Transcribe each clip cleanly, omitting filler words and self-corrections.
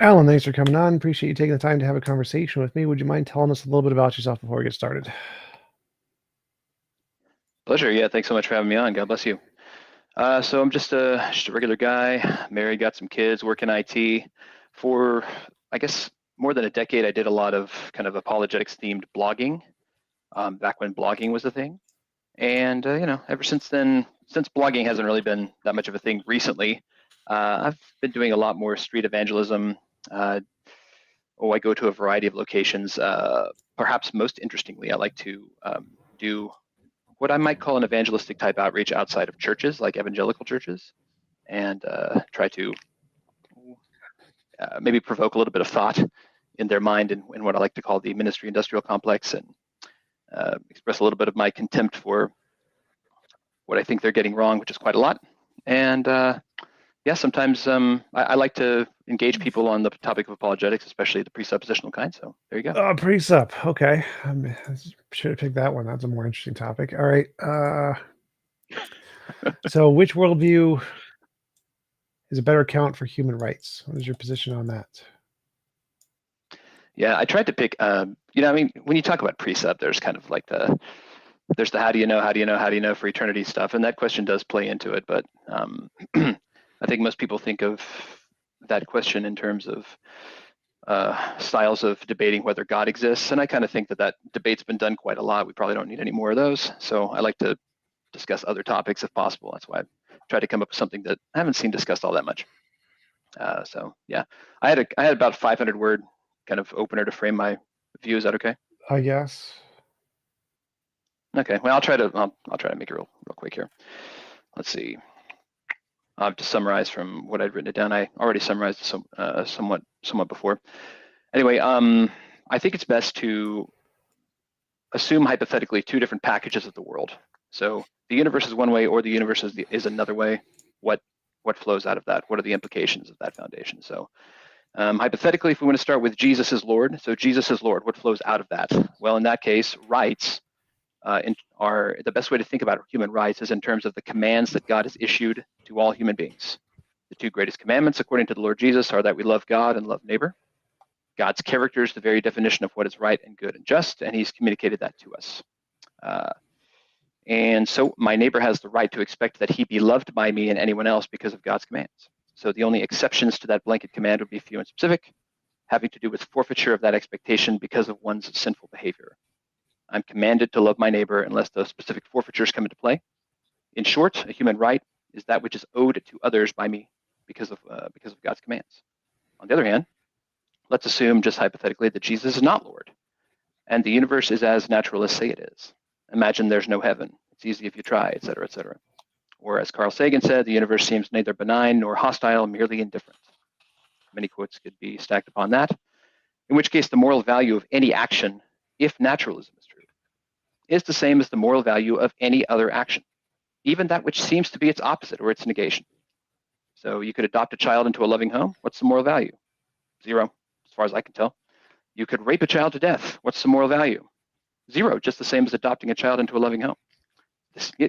Alan, thanks for coming on. Appreciate you taking the time to have a conversation with me. Would you mind telling us a little bit about yourself before we get started? Pleasure. Yeah, thanks so much for having me on. God bless you. So I'm just a regular guy, married, got some kids, work in IT. For, I guess, more than a decade, I did a lot of kind of apologetics-themed blogging, back when blogging was a thing. And, ever since then, since blogging hasn't really been that much of a thing recently, I've been doing a lot more street evangelism. I go to a variety of locations. Perhaps most interestingly, I like to do what I might call an evangelistic type outreach outside of churches, like evangelical churches, and try to maybe provoke a little bit of thought in their mind in what I like to call the ministry industrial complex, and express a little bit of my contempt for what I think they're getting wrong, which is quite a lot. And sometimes I like to engage people on the topic of apologetics, especially the presuppositional kind. So there you go. Presup. Okay. I should have picked that one. That's a more interesting topic. All right. So which worldview is a better account for human rights? What is your position on that? Yeah, I tried to pick, when you talk about precept, there's kind of like there's the how do you know for eternity stuff. And that question does play into it. But I think most people think of that question in terms of styles of debating whether God exists. And I kind of think that debate's been done quite a lot. We probably don't need any more of those. So I like to discuss other topics if possible. That's why I try to come up with something that I haven't seen discussed all that much. So yeah, I had about 500 word kind of opener to frame my view. Is that okay? I guess. Okay. Well, I'll try to make it real quick here. Let's see. I'll have to summarize from what I'd written it down. I already summarized it somewhat before. Anyway, I think it's best to assume hypothetically two different packages of the world. So the universe is one way, or the universe is another way. What flows out of that? What are the implications of that foundation? So hypothetically, if we want to start with Jesus is Lord, so Jesus is Lord, what flows out of that? Well, in that case, rights are the best way to think about human rights is in terms of the commands that God has issued to all human beings. The two greatest commandments, according to the Lord Jesus, are that we love God and love neighbor. God's character is the very definition of what is right and good and just, and he's communicated that to us. And so my neighbor has the right to expect that he be loved by me and anyone else because of God's commands. So the only exceptions to that blanket command would be few and specific, having to do with forfeiture of that expectation because of one's sinful behavior. I'm commanded to love my neighbor unless those specific forfeitures come into play. In short, a human right is that which is owed to others by me because of God's commands. On the other hand, let's assume just hypothetically that Jesus is not Lord, and the universe is as naturalists say it is. Imagine there's no heaven. It's easy if you try, et cetera, et cetera. Or as Carl Sagan said, the universe seems neither benign nor hostile, merely indifferent. Many quotes could be stacked upon that, in which case the moral value of any action, if naturalism is true, is the same as the moral value of any other action, even that which seems to be its opposite or its negation. So you could adopt a child into a loving home. What's the moral value? 0, as far as I can tell. You could rape a child to death. What's the moral value? 0, just the same as adopting a child into a loving home.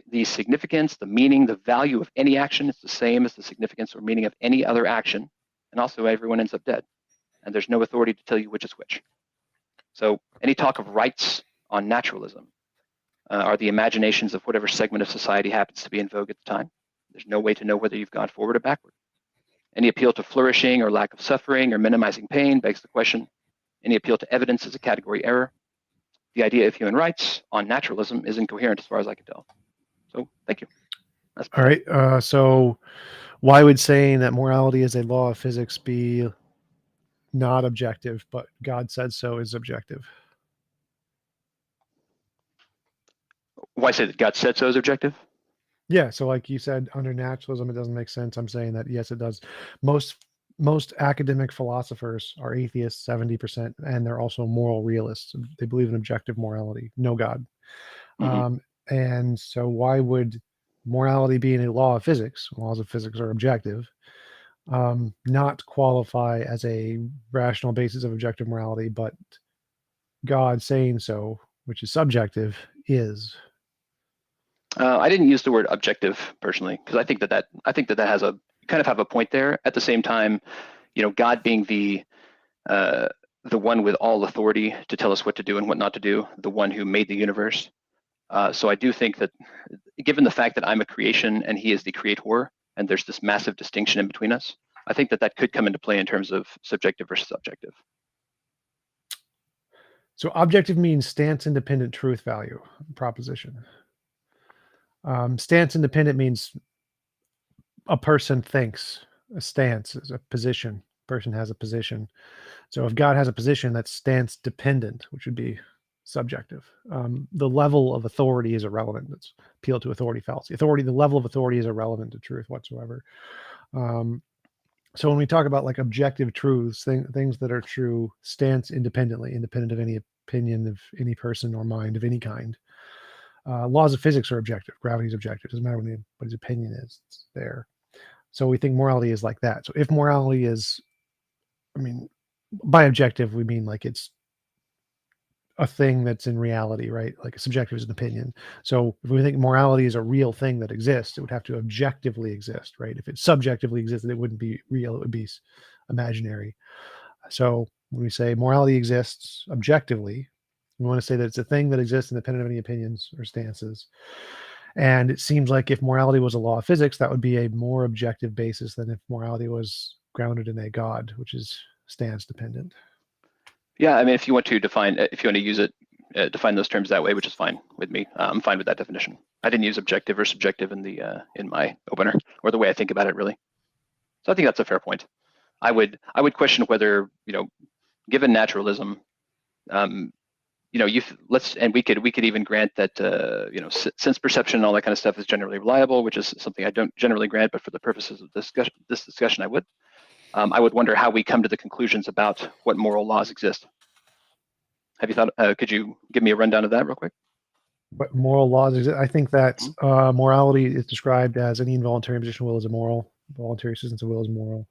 The significance, the meaning, the value of any action is the same as the significance or meaning of any other action, and also everyone ends up dead. And there's no authority to tell you which is which. So any talk of rights on naturalism are the imaginations of whatever segment of society happens to be in vogue at the time. There's no way to know whether you've gone forward or backward. Any appeal to flourishing or lack of suffering or minimizing pain begs the question. Any appeal to evidence is a category error. The idea of human rights on naturalism is incoherent as far as I can tell. So thank you. All right. So why would saying that morality is a law of physics be not objective, but God said so is objective? Why say that God said so is objective? Yeah. So like you said, under naturalism, it doesn't make sense. I'm saying that, yes, it does. Most academic philosophers are atheists, 70%, and they're also moral realists. They believe in objective morality, no God. Mm-hmm. And so why would morality being a law of physics, laws of physics are objective, not qualify as a rational basis of objective morality, but God saying so, which is subjective, is? I didn't use the word objective personally because I think that has a kind of have a point there. At the same time, God being the one with all authority to tell us what to do and what not to do, the one who made the universe. So I do think that, given the fact that I'm a creation and he is the creator, and there's this massive distinction in between us, I think that could come into play in terms of subjective versus objective. So objective means stance independent truth value proposition. Stance independent means a person thinks. A stance is a position. Person has a position. So if God has a position that's stance dependent, which would be subjective, the level of authority is irrelevant. It's appeal to authority fallacy. The level of authority is irrelevant to truth whatsoever. So when we talk about like objective truths, things that are true, stance independent of any opinion of any person or mind of any kind. Laws of physics are objective. Gravity is objective. It doesn't matter what anybody's opinion is. It's there. So we think morality is like that. So if morality is, by objective, we mean like it's a thing that's in reality, right? Like a subjective is an opinion. So if we think morality is a real thing that exists, it would have to objectively exist, right? If it subjectively existed, it wouldn't be real. It would be imaginary. So when we say morality exists objectively, we want to say that it's a thing that exists independent of any opinions or stances. And it seems like if morality was a law of physics, that would be a more objective basis than if morality was grounded in a God, which is stance dependent. Yeah, if you want to use it, define those terms that way, which is fine with me. I'm fine with that definition. I didn't use objective or subjective in my opener, or the way I think about it, really. So I think that's a fair point. I would question whether, given naturalism, we could even grant that sense perception and all that kind of stuff is generally reliable, which is something I don't generally grant, but for the purposes of this discussion, I would. I would wonder how we come to the conclusions about what moral laws exist. Have you thought? Could you give me a rundown of that real quick? What moral laws exist? I think that morality is described as any involuntary imposition of will is immoral. Voluntary assistance of will is moral.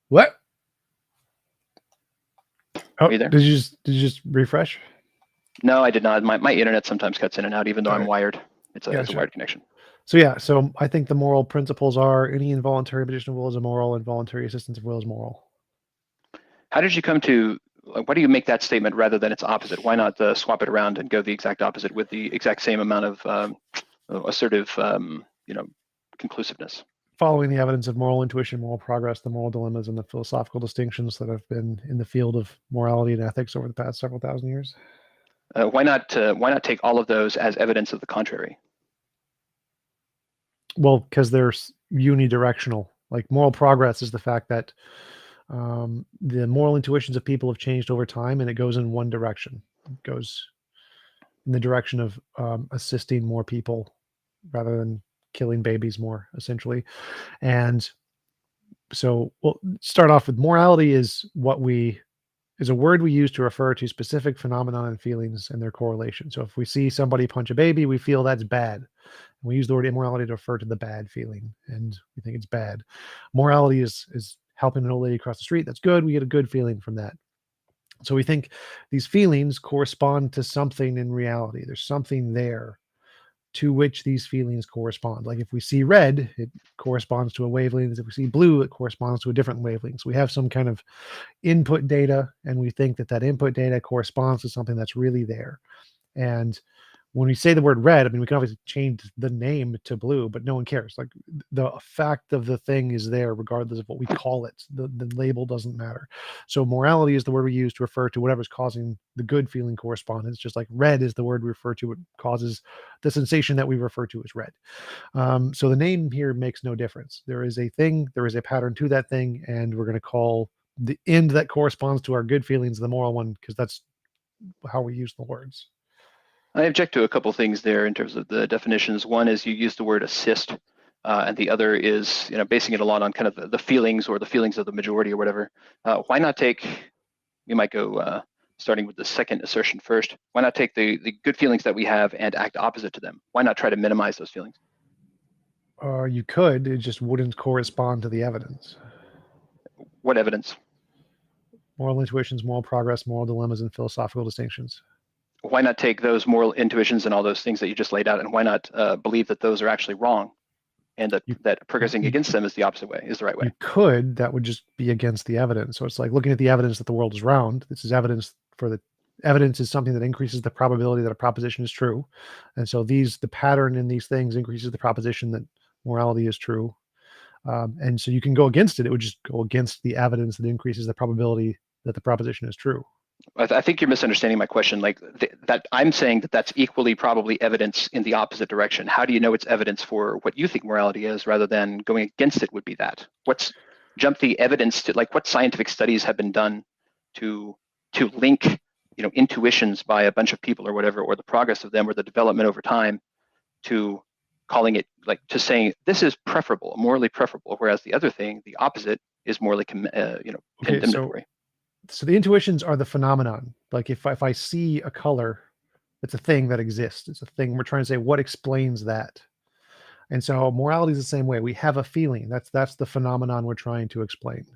What? Oh, did you just refresh? No, I did not. My internet sometimes cuts in and out, even though I'm wired. It's a wired connection. So I think the moral principles are any involuntary imposition of will is immoral, involuntary assistance of will is moral. How did you come to, why do you make that statement rather than its opposite? Why not swap it around and go the exact opposite with the exact same amount of assertive, conclusiveness? Following the evidence of moral intuition, moral progress, the moral dilemmas, and the philosophical distinctions that have been in the field of morality and ethics over the past several thousand years. Why not take all of those as evidence of the contrary? Well, because they're unidirectional. Like moral progress is the fact that the moral intuitions of people have changed over time, and it goes in one direction. It goes in the direction of assisting more people rather than killing babies more, essentially. And so we'll start off with morality is a word we use to refer to specific phenomenon and feelings and their correlation. So if we see somebody punch a baby, we feel that's bad. We use the word immorality to refer to the bad feeling, and we think it's bad. Morality is helping an old lady across the street. That's good. We get a good feeling from that. So we think these feelings correspond to something in reality. There's something there to which these feelings correspond. Like if we see red, it corresponds to a wavelength. If we see blue, it corresponds to a different wavelength. So we have some kind of input data, and we think that input data corresponds to something that's really there. And when we say the word red, we can obviously change the name to blue, but no one cares. Like the fact of the thing is there regardless of what we call it. The label doesn't matter. So morality is the word we use to refer to whatever's causing the good feeling correspondence, just like red is the word we refer to what causes the sensation that we refer to as red. So the name here makes no difference. There is a thing, there is a pattern to that thing, and we're going to call the end that corresponds to our good feelings the moral one, because that's how we use the words. I object to a couple things there in terms of the definitions. One is you use the word assist, and the other is basing it a lot on kind of the feelings or the feelings of the majority or whatever. Why not take? We might go starting with the second assertion first. Why not take the good feelings that we have and act opposite to them? Why not try to minimize those feelings? You could. It just wouldn't correspond to the evidence. What evidence? Moral intuitions, moral progress, moral dilemmas, and philosophical distinctions. why not take those moral intuitions and all those things that you just laid out, and why not believe that those are actually wrong, and that progressing against them is the opposite way, is the right way? You could. That would just be against the evidence. So it's like looking at the evidence that the world is round. This is evidence for the evidence is something that increases the probability that a proposition is true, and so the pattern in these things increases the proposition that morality is true. And so you can go against it. It would just go against the evidence that increases the probability that the proposition is true. I think you're misunderstanding my question. Like that, I'm saying that that's equally probably evidence in the opposite direction. How do you know it's evidence for what you think morality is, rather than going against it would be that? Jump the evidence to, like, what scientific studies have been done to link, intuitions by a bunch of people or whatever, or the progress of them or the development over time, to calling it, like, to saying this is preferable, morally preferable, whereas the other thing, the opposite, is morally condemnatory. So the intuitions are the phenomenon. Like if I see a color, it's a thing that exists. It's a thing. We're trying to say what explains that. And so morality is the same way. We have a feeling. That's the phenomenon we're trying to explain.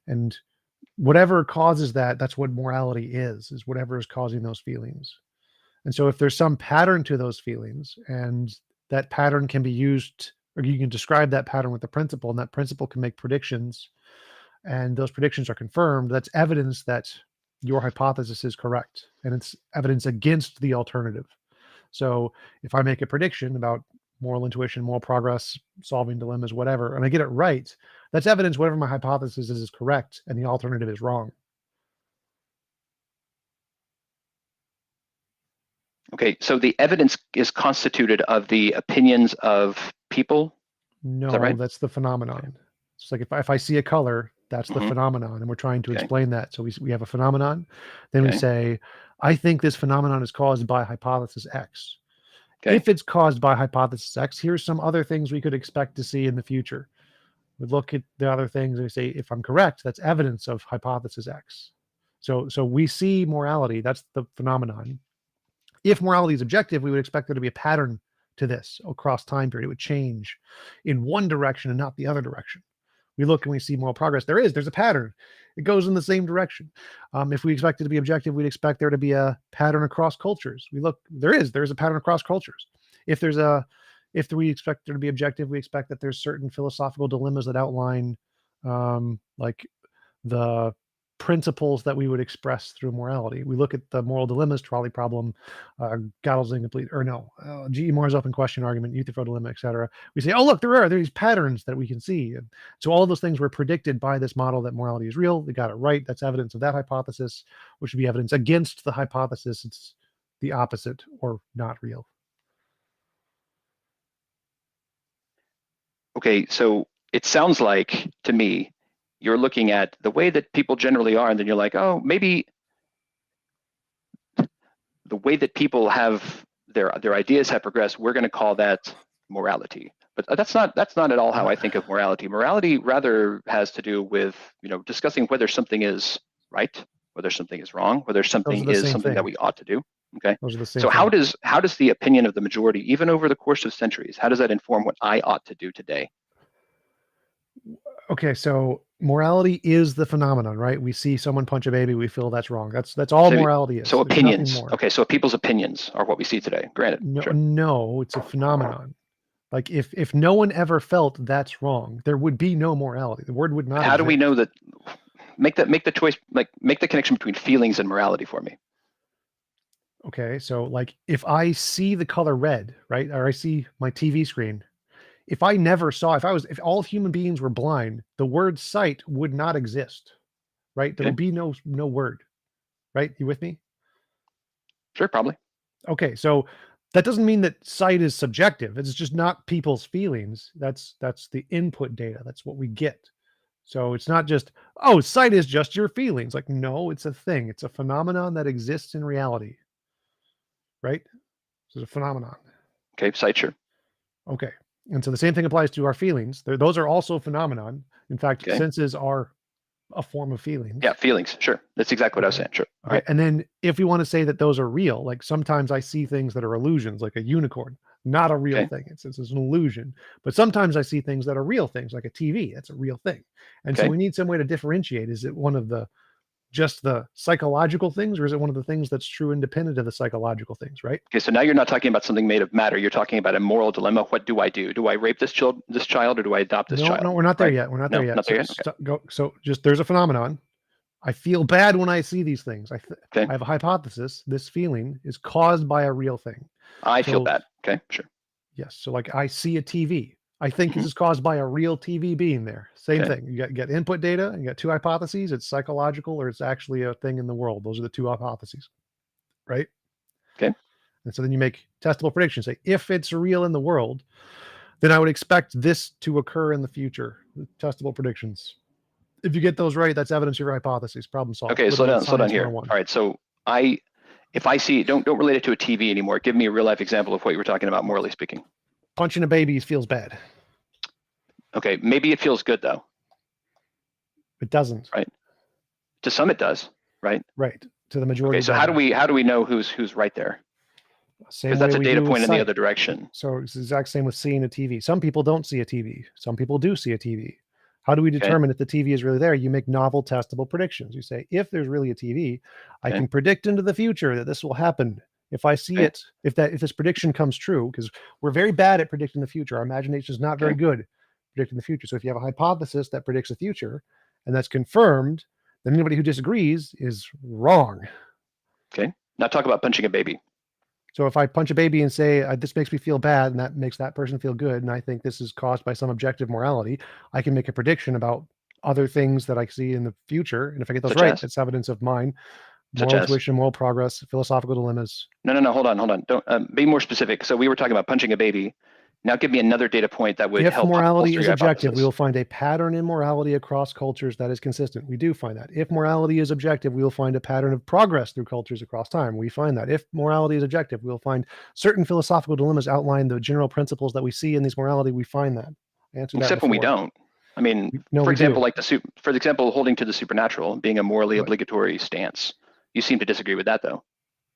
And whatever causes that, that's what morality is whatever is causing those feelings. And so if there's some pattern to those feelings, and that pattern can be used, or you can describe that pattern with the principle, and that principle can make predictions, and those predictions are confirmed, that's evidence that your hypothesis is correct, and it's evidence against the alternative. So if I make a prediction about moral intuition, moral progress, solving dilemmas, whatever, and I get it right, that's evidence whatever my hypothesis is correct, and the alternative is wrong. Okay, so the evidence is constituted of the opinions of people? No, is that right? That's the phenomenon. Okay. It's like if I see a color, that's the phenomenon, and we're trying to explain that. So we have a phenomenon, then we say, I think this phenomenon is caused by hypothesis X. If it's caused by hypothesis X, here's some other things we could expect to see in the future. We look at the other things and we say, if I'm correct, that's evidence of hypothesis X. So we see morality, that's the phenomenon. If morality is objective, we would expect there to be a pattern to this across time period. It would change in one direction and not the other direction. We look and we see moral progress. There's a pattern. It goes in the same direction. If we expect it to be objective, we'd expect there to be a pattern across cultures. We look, there's a pattern across cultures. If we expect there to be objective, we expect that there's certain philosophical dilemmas that outline like the principles that we would express through morality. We look at the moral dilemmas, trolley problem, Gödel's incomplete, or no, G.E. Moore's open question argument, Euthyphro dilemma, etc. We say, oh, look, there are these patterns that we can see. And so all of those things were predicted by this model that morality is real. They got it right. That's evidence of that hypothesis, which would be evidence against the hypothesis. It's the opposite or not real. Okay, so it sounds like to me you're looking at the way that people generally are, and then you're like, oh, maybe the way that people have their ideas have progressed, we're going to call that morality. But that's not at all how I think of morality. Morality rather has to do with, discussing whether something is right, whether something is wrong, whether something is something that we ought to do. Okay. So how does the opinion of the majority, even over the course of centuries, how does that inform what I ought to do today? Okay, so morality is the phenomenon, right? We see someone punch a baby, we feel that's wrong. That's all morality is. So opinions. Okay, so people's opinions are what we see today. Granted. No, it's a phenomenon. Like if no one ever felt that's wrong, there would be no morality. The word would not exist. How do we know that? Make the choice, like make the connection between feelings and morality for me. Okay, so like if I see the color red, right, or I see my TV screen, if I never saw, if all human beings were blind, the word sight would not exist, right? There would be no word, right? You with me? Sure, probably. Okay, so that doesn't mean that sight is subjective. It's just not people's feelings. That's the input data. That's what we get. So it's not just, oh, sight is just your feelings. Like, no, it's a thing. It's a phenomenon that exists in reality, right? It's a phenomenon. Okay, sight, sure. Okay. And so the same thing applies to our feelings. Those are also a phenomenon. In fact, senses are a form of feelings. Yeah, feelings. Sure. That's exactly what I was saying. Sure. All right. And then if we want to say that those are real, like sometimes I see things that are illusions, like a unicorn, not a real thing. It's an illusion. But sometimes I see things that are real things, like a TV. That's a real thing. And so we need some way to differentiate. Is it one of the just the psychological things, or is it one of the things that's true independent of the psychological things, right? Okay, so now you're not talking about something made of matter. You're talking about a moral dilemma. What do I do? Do I rape this child, or do I adopt this child? No, we're not there Right? yet. We're not No, there yet. not there yet. Okay. So just there's a phenomenon. I feel bad when I see these things. I Okay. have a hypothesis. This feeling is caused by a real thing. I feel bad. Okay, sure. Yes. So like I see a TV. I think this is caused by a real TV being there. Same Okay. thing. You get input data and you got two hypotheses. It's psychological or it's actually a thing in the world. Those are the two hypotheses, right? Okay. And so then you make testable predictions. Say, if it's real in the world, then I would expect this to occur in the future. Testable predictions. If you get those right, that's evidence of your hypothesis. Problem solved. Okay, slow down here. 101. All right, so if I see, don't relate it to a TV anymore. Give me a real life example of what you were talking about, morally speaking. Punching a baby feels bad. Okay, maybe it feels good though. It doesn't. Right. To some it does, right? Right. To the majority. Okay, so how do we know who's right there? Because that's a data point in the other direction. So it's the exact same with seeing a TV. Some people don't see a TV. Some people do see a TV. How do we determine if the TV is really there? You make novel testable predictions. You say, if there's really a TV, I can predict into the future that this will happen. If I see it, if this prediction comes true, because we're very bad at predicting the future. Our imagination is not very good at predicting the future. So if you have a hypothesis that predicts the future and that's confirmed, then anybody who disagrees is wrong. Okay. Now talk about punching a baby. So if I punch a baby and say, this makes me feel bad, and that makes that person feel good, and I think this is caused by some objective morality, I can make a prediction about other things that I see in the future. And if I get those right, it's evidence of mine. Moral intuition, moral progress, philosophical dilemmas. No, hold on. Don't be more specific. So we were talking about punching a baby. Now give me another data point that would help. If morality is objective, we will find a pattern in morality across cultures that is consistent. We do find that. If morality is objective, we will find a pattern of progress through cultures across time. We find that. If morality is objective, we'll find certain philosophical dilemmas outline the general principles that we see in these morality. We find that. Except when we don't. I mean, for example, for example, holding to the supernatural being a morally obligatory stance. You seem to disagree with that, though,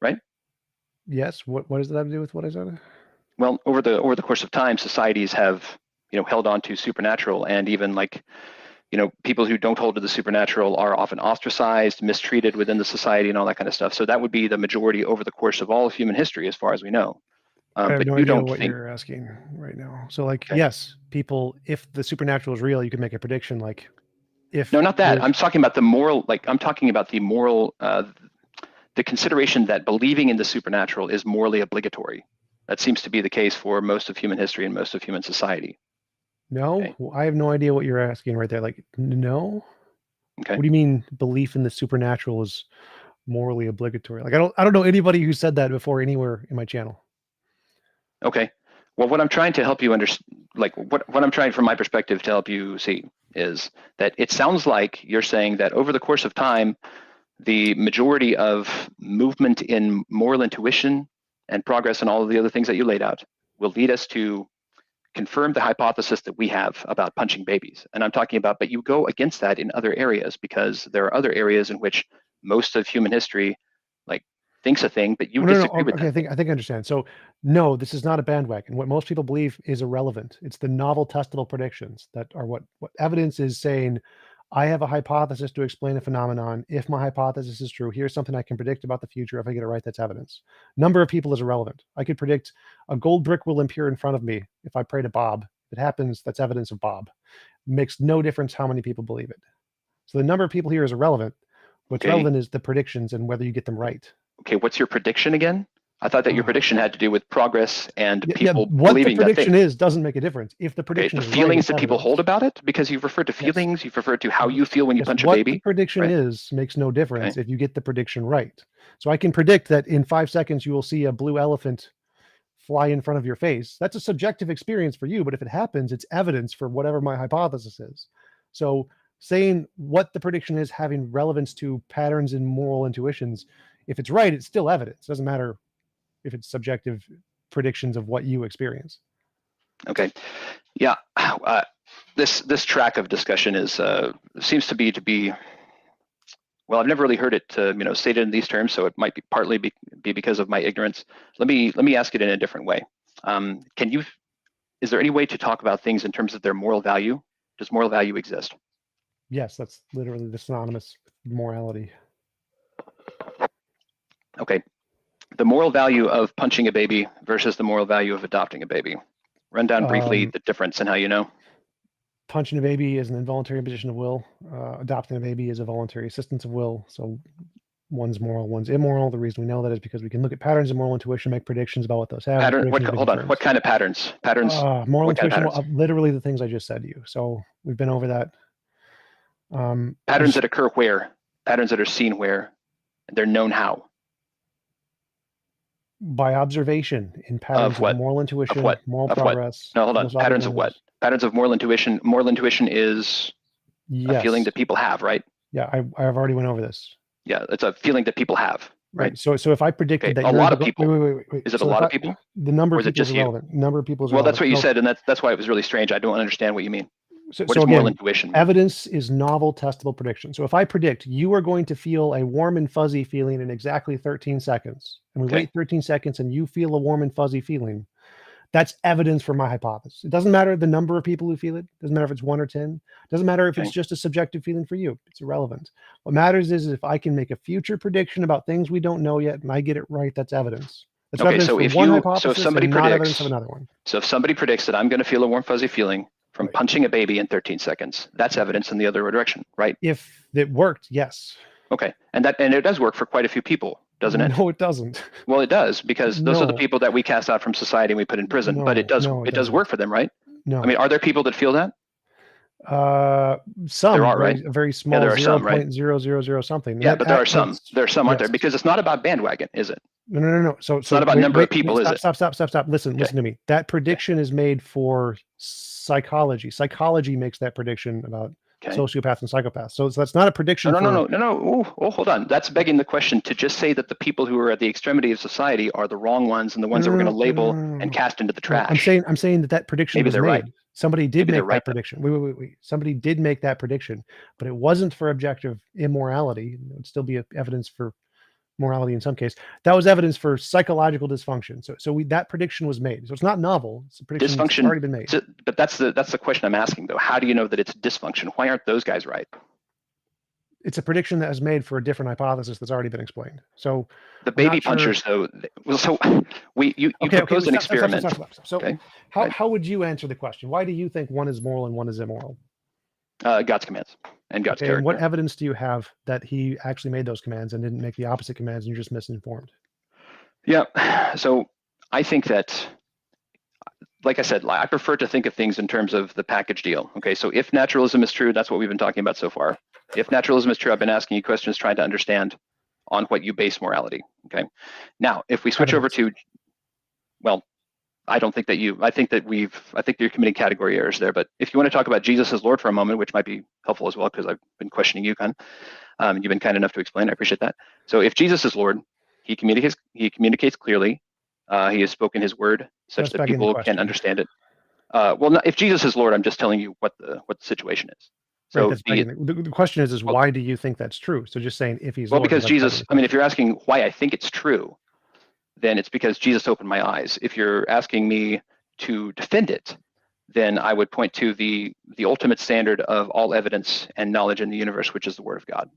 right? Yes. What does that have to do with what I said? Well, over the course of time, societies have, held on to supernatural, and even people who don't hold to the supernatural are often ostracized, mistreated within the society, and all that kind of stuff. So that would be the majority over the course of all of human history, as far as we know. I have no idea what you're asking right now. So, yes, people, if the supernatural is real, you can make a prediction. No, not that. I'm talking about the moral. I'm talking about the moral. The consideration that believing in the supernatural is morally obligatory. That seems to be the case for most of human history and most of human society. No, I have no idea what you're asking right there. No. Okay. What do you mean belief in the supernatural is morally obligatory? I don't know anybody who said that before anywhere in my channel. Okay. Well, what I'm trying to help you understand, what I'm trying from my perspective to help you see is that it sounds like you're saying that over the course of time, the majority of movement in moral intuition and progress and all of the other things that you laid out will lead us to confirm the hypothesis that we have about punching babies. And I'm talking about, but you go against that in other areas, because there are other areas in which most of human history thinks a thing, but you disagree with that. I think I understand. So no, this is not a bandwagon. What most people believe is irrelevant. It's the novel testable predictions that are what evidence is saying. I have a hypothesis to explain a phenomenon. If my hypothesis is true, here's something I can predict about the future. If I get it right, that's evidence. Number of people is irrelevant. I could predict a gold brick will appear in front of me if I pray to Bob. If it happens, that's evidence of Bob. It makes no difference how many people believe it. So the number of people here is irrelevant. What's relevant is the predictions and whether you get them right. Okay, what's your prediction again? I thought that your prediction had to do with progress and people what believing the prediction is doesn't make a difference. If the prediction the feelings that people hold about it, because you've referred to feelings, you've referred to how you feel when you punch a baby. What the prediction is makes no difference if you get the prediction right. So I can predict that in 5 seconds you will see a blue elephant fly in front of your face. That's a subjective experience for you, but if it happens, it's evidence for whatever my hypothesis is. So saying what the prediction is having relevance to patterns in moral intuitions, if it's right, it's still evidence. It doesn't matter if it's subjective predictions of what you experience. Okay, yeah. This track of discussion is seems to be. Well, I've never really heard it stated in these terms, so it might be partly be because of my ignorance. Let me ask it in a different way. Is there any way to talk about things in terms of their moral value? Does moral value exist? Yes, that's literally the synonymous with morality. Okay. The moral value of punching a baby versus the moral value of adopting a baby. Run down briefly the difference and how you know. Punching a baby is an involuntary imposition of will. Adopting a baby is a voluntary assistance of will. So one's moral, one's immoral. The reason we know that is because we can look at patterns of moral intuition, make predictions about what those have. Hold on. What kind of patterns? Moral intuition, literally the things I just said to you. So we've been over that. Patterns that occur where? Patterns that are seen where? They're known how? By observation in patterns of moral intuition, moral progress. No, hold on. Patterns of what? Patterns of moral intuition. Moral intuition is a feeling that people have, right? Yeah, I've already went over this. Yeah, it's a feeling that people have, right? So if I predicted that a lot of people. Wait. Is it a lot of people? The number of people is irrelevant. Number of people is irrelevant. Well, that's what you said, and that's why it was really strange. I don't understand what you mean. What is moral intuition? Evidence is novel, testable prediction. So if I predict you are going to feel a warm and fuzzy feeling in exactly 13 seconds, and we wait 13 seconds and you feel a warm and fuzzy feeling, that's evidence for my hypothesis. It doesn't matter the number of people who feel it. It doesn't matter if it's 1 or 10. It doesn't matter if it's just a subjective feeling for you. It's irrelevant. What matters is if I can make a future prediction about things we don't know yet and I get it right, that's evidence. That's evidence for one hypothesis and not evidence of another one. So if somebody predicts that I'm going to feel a warm fuzzy feeling from punching a baby in 13 seconds, that's evidence in the other direction, right? If it worked, yes. Okay, and it does work for quite a few people, doesn't it? No, it doesn't. Well, it does, because those are the people that we cast out from society and we put in prison. No, but it does work for them, right? No. I mean, are there people that feel that? Some. There are, right? Very small. There are some, right? 0.000 something. Yeah, but there are some. There are some, aren't there? Because it's not about bandwagon, is it? No. So it's not about number of people, is it? Stop. Listen to me. That prediction is made for psychology. Psychology makes that prediction about sociopaths and psychopaths. So that's not a prediction. No. Oh, hold on. That's begging the question to just say that the people who are at the extremity of society are the wrong ones and the ones that we're going to label and cast into the trash. I'm saying that prediction was made. Right. Somebody did make that prediction. Wait. Somebody did make that prediction, but it wasn't for objective immorality. It would still be evidence for morality in some case. That was evidence for psychological dysfunction. So that prediction was made. So it's not novel. It's a prediction that's already been made. But that's the question I'm asking though. How do you know that it's dysfunction? Why aren't those guys right? It's a prediction that was made for a different hypothesis that's already been explained. So the baby punchers though. So you proposed an experiment. So how would you answer the question? Why do you think one is moral and one is immoral? God's commands and God's character. And what evidence do you have that he actually made those commands and didn't make the opposite commands and you're just misinformed? Yeah. So I think that, like I said, I prefer to think of things in terms of the package deal. Okay. So if naturalism is true, that's what we've been talking about so far. If naturalism is true, I've been asking you questions trying to understand on what you base morality. Okay. Now, if we switch over to, well, I think that you're committing category errors there. But if you want to talk about Jesus as Lord for a moment, which might be helpful as well, because I've been questioning you, Ken. You've been kind enough to explain. I appreciate that. So if Jesus is Lord, he communicates clearly. He has spoken his word such that people can understand it. If Jesus is Lord, I'm just telling you what the situation is. So the question is why do you think that's true? So just saying if he's Lord. Well, because Jesus, if you're asking why I think it's true, then it's because Jesus opened my eyes. If you're asking me to defend it, then I would point to the ultimate standard of all evidence and knowledge in the universe, which is the Word of God.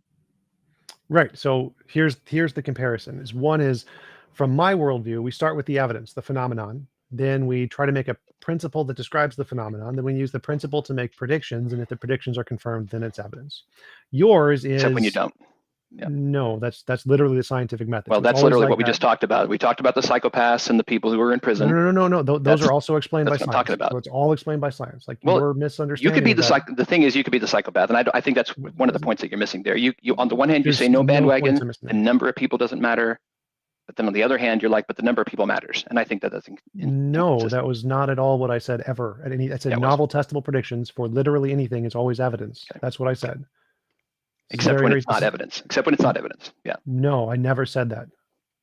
Right. So here's the comparison. One is from my worldview, we start with the evidence, the phenomenon. Then we try to make a principle that describes the phenomenon. Then we use the principle to make predictions. And if the predictions are confirmed, then it's evidence. Yours is... Except when you don't. Yeah. No, that's literally the scientific method. Well, that's literally what we just talked about. We talked about the psychopaths and the people who were in prison. No. Those are also explained by science. What I'm talking about. So it's all explained by science. Like you're misunderstanding. You could be the thing is you could be the psychopath, and I think that's one of the points that you're missing there. You on the one hand you say no bandwagon, the number of people doesn't matter, but then on the other hand you're like, but the number of people matters, and I think that's no, that was not at all what I said ever. I said novel testable predictions for literally anything is always evidence. Okay. That's what I said. Except when it's not evidence. Yeah. No, I never said that.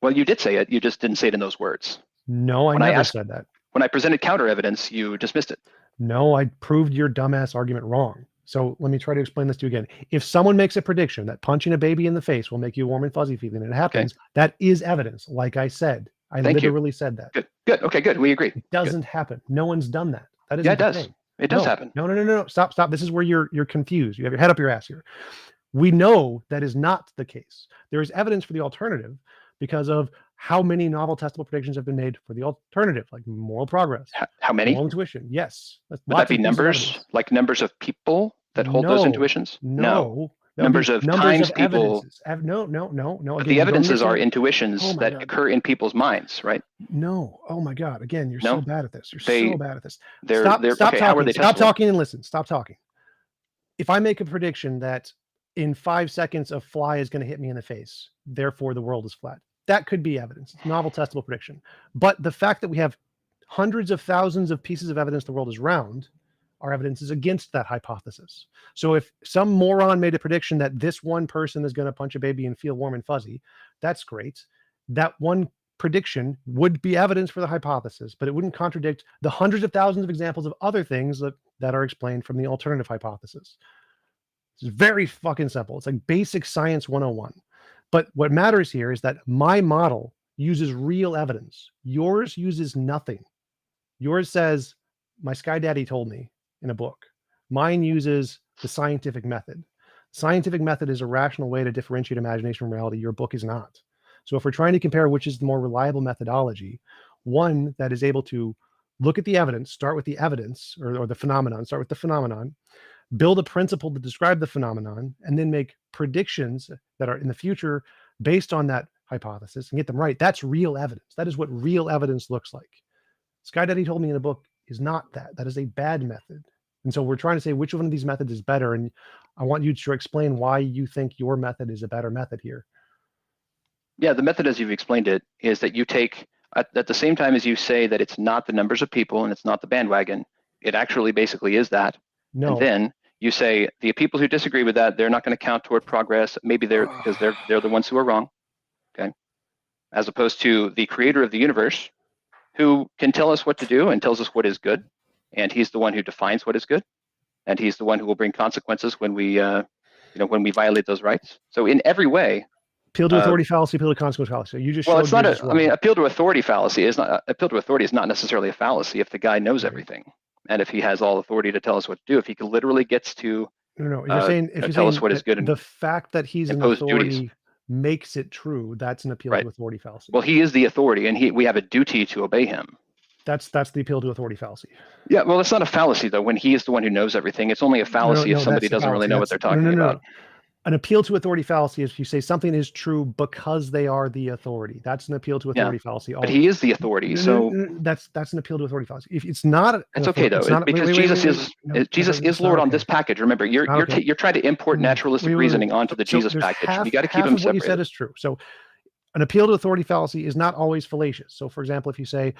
Well, you did say it. You just didn't say it in those words. No, I never said that. When I presented counter evidence, you dismissed it. No, I proved your dumbass argument wrong. So let me try to explain this to you again. If someone makes a prediction that punching a baby in the face will make you a warm and fuzzy feeling, and it happens, that is evidence. Like I said, I literally said that. Good. Okay, good. We agree. It doesn't happen. No one's done that. That is it does. It does happen. No. Stop. This is where you're confused. You have your head up your ass here. We know that is not the case. There is evidence for the alternative, because of how many novel testable predictions have been made for the alternative, like moral progress, How many? moral intuition. Yes. Would that be numbers, like numbers of people that hold those intuitions? No. Numbers of times people. No. But Again, the evidences are intuitions Oh my that God. occur in people's minds, right? No. Oh my God. Again, you're No? so bad at this. You're They- so bad at this. They're, Stop okay, talking. how are they Stop testable? talking and listen. Stop talking. If I make a prediction that in 5 seconds a fly is going to hit me in the face, therefore the world is flat, that could be evidence. It's a novel testable prediction. But the fact that we have hundreds of thousands of pieces of evidence the world is round, our evidence is against that hypothesis. So if some moron made a prediction that this one person is going to punch a baby and feel warm and fuzzy, that's great. That one prediction would be evidence for the hypothesis, but it wouldn't contradict the hundreds of thousands of examples of other things that are explained from the alternative hypothesis. It's very fucking simple. It's like basic science 101. But what matters here is that my model uses real evidence. Yours uses nothing. Yours says, my Sky Daddy told me in a book. Mine uses the scientific method. Scientific method is a rational way to differentiate imagination from reality. Your book is not. So if we're trying to compare which is the more reliable methodology, one that is able to look at the evidence, start with the evidence or the phenomenon, start with the phenomenon, build a principle to describe the phenomenon, and then make predictions that are in the future based on that hypothesis and get them right. That's real evidence. That is what real evidence looks like. Sky Daddy told me in a book is not that. That is a bad method. And so we're trying to say which one of these methods is better. And I want you to explain why you think your method is a better method here. Yeah, the method as you've explained it is that you take, at the same time as you say that it's not the numbers of people and it's not the bandwagon, it actually basically is that. No. And then you say the people who disagree with that, they're not going to count toward progress. Maybe because they're the ones who are wrong. Okay. As opposed to the creator of the universe, who can tell us what to do and tells us what is good. And he's the one who defines what is good. And he's the one who will bring consequences when we violate those rights. So in every way, appeal to authority fallacy, appeal to consequence fallacy. So you just it's not appeal to authority fallacy is not appeal to authority is not necessarily a fallacy if the guy knows everything. And if he has all authority to tell us what to do, if he literally gets to no, you're saying if you tell us what is good, and the fact that he's an authority makes it true, that's an appeal to authority fallacy. Well, he is the authority, and we have a duty to obey him. That's the appeal to authority fallacy. Yeah, well, it's not a fallacy though. When he is the one who knows everything, it's only a fallacy if somebody doesn't really know what they're talking about. An appeal to authority fallacy is if you say something is true because they are the authority. That's an appeal to authority fallacy. But he is the authority, so that's an appeal to authority fallacy. If it's not, it's okay though, because Jesus is Lord on this package. Remember, you're trying to import naturalistic reasoning onto the Jesus package. You got to keep them separated. What you said is true. So, an appeal to authority fallacy is not always fallacious. So, for example, if you say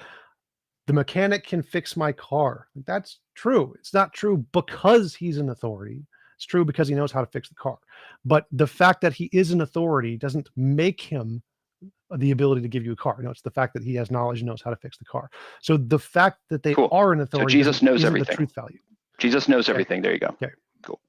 the mechanic can fix my car, that's true. It's not true because he's an authority. It's true because he knows how to fix the car. But the fact that he is an authority doesn't make him the ability to give you a car. No, it's the fact that he has knowledge and knows how to fix the car. So the fact that they are an authority, so Jesus knows everything. The truth value. Jesus knows everything. There you go. Okay. Cool.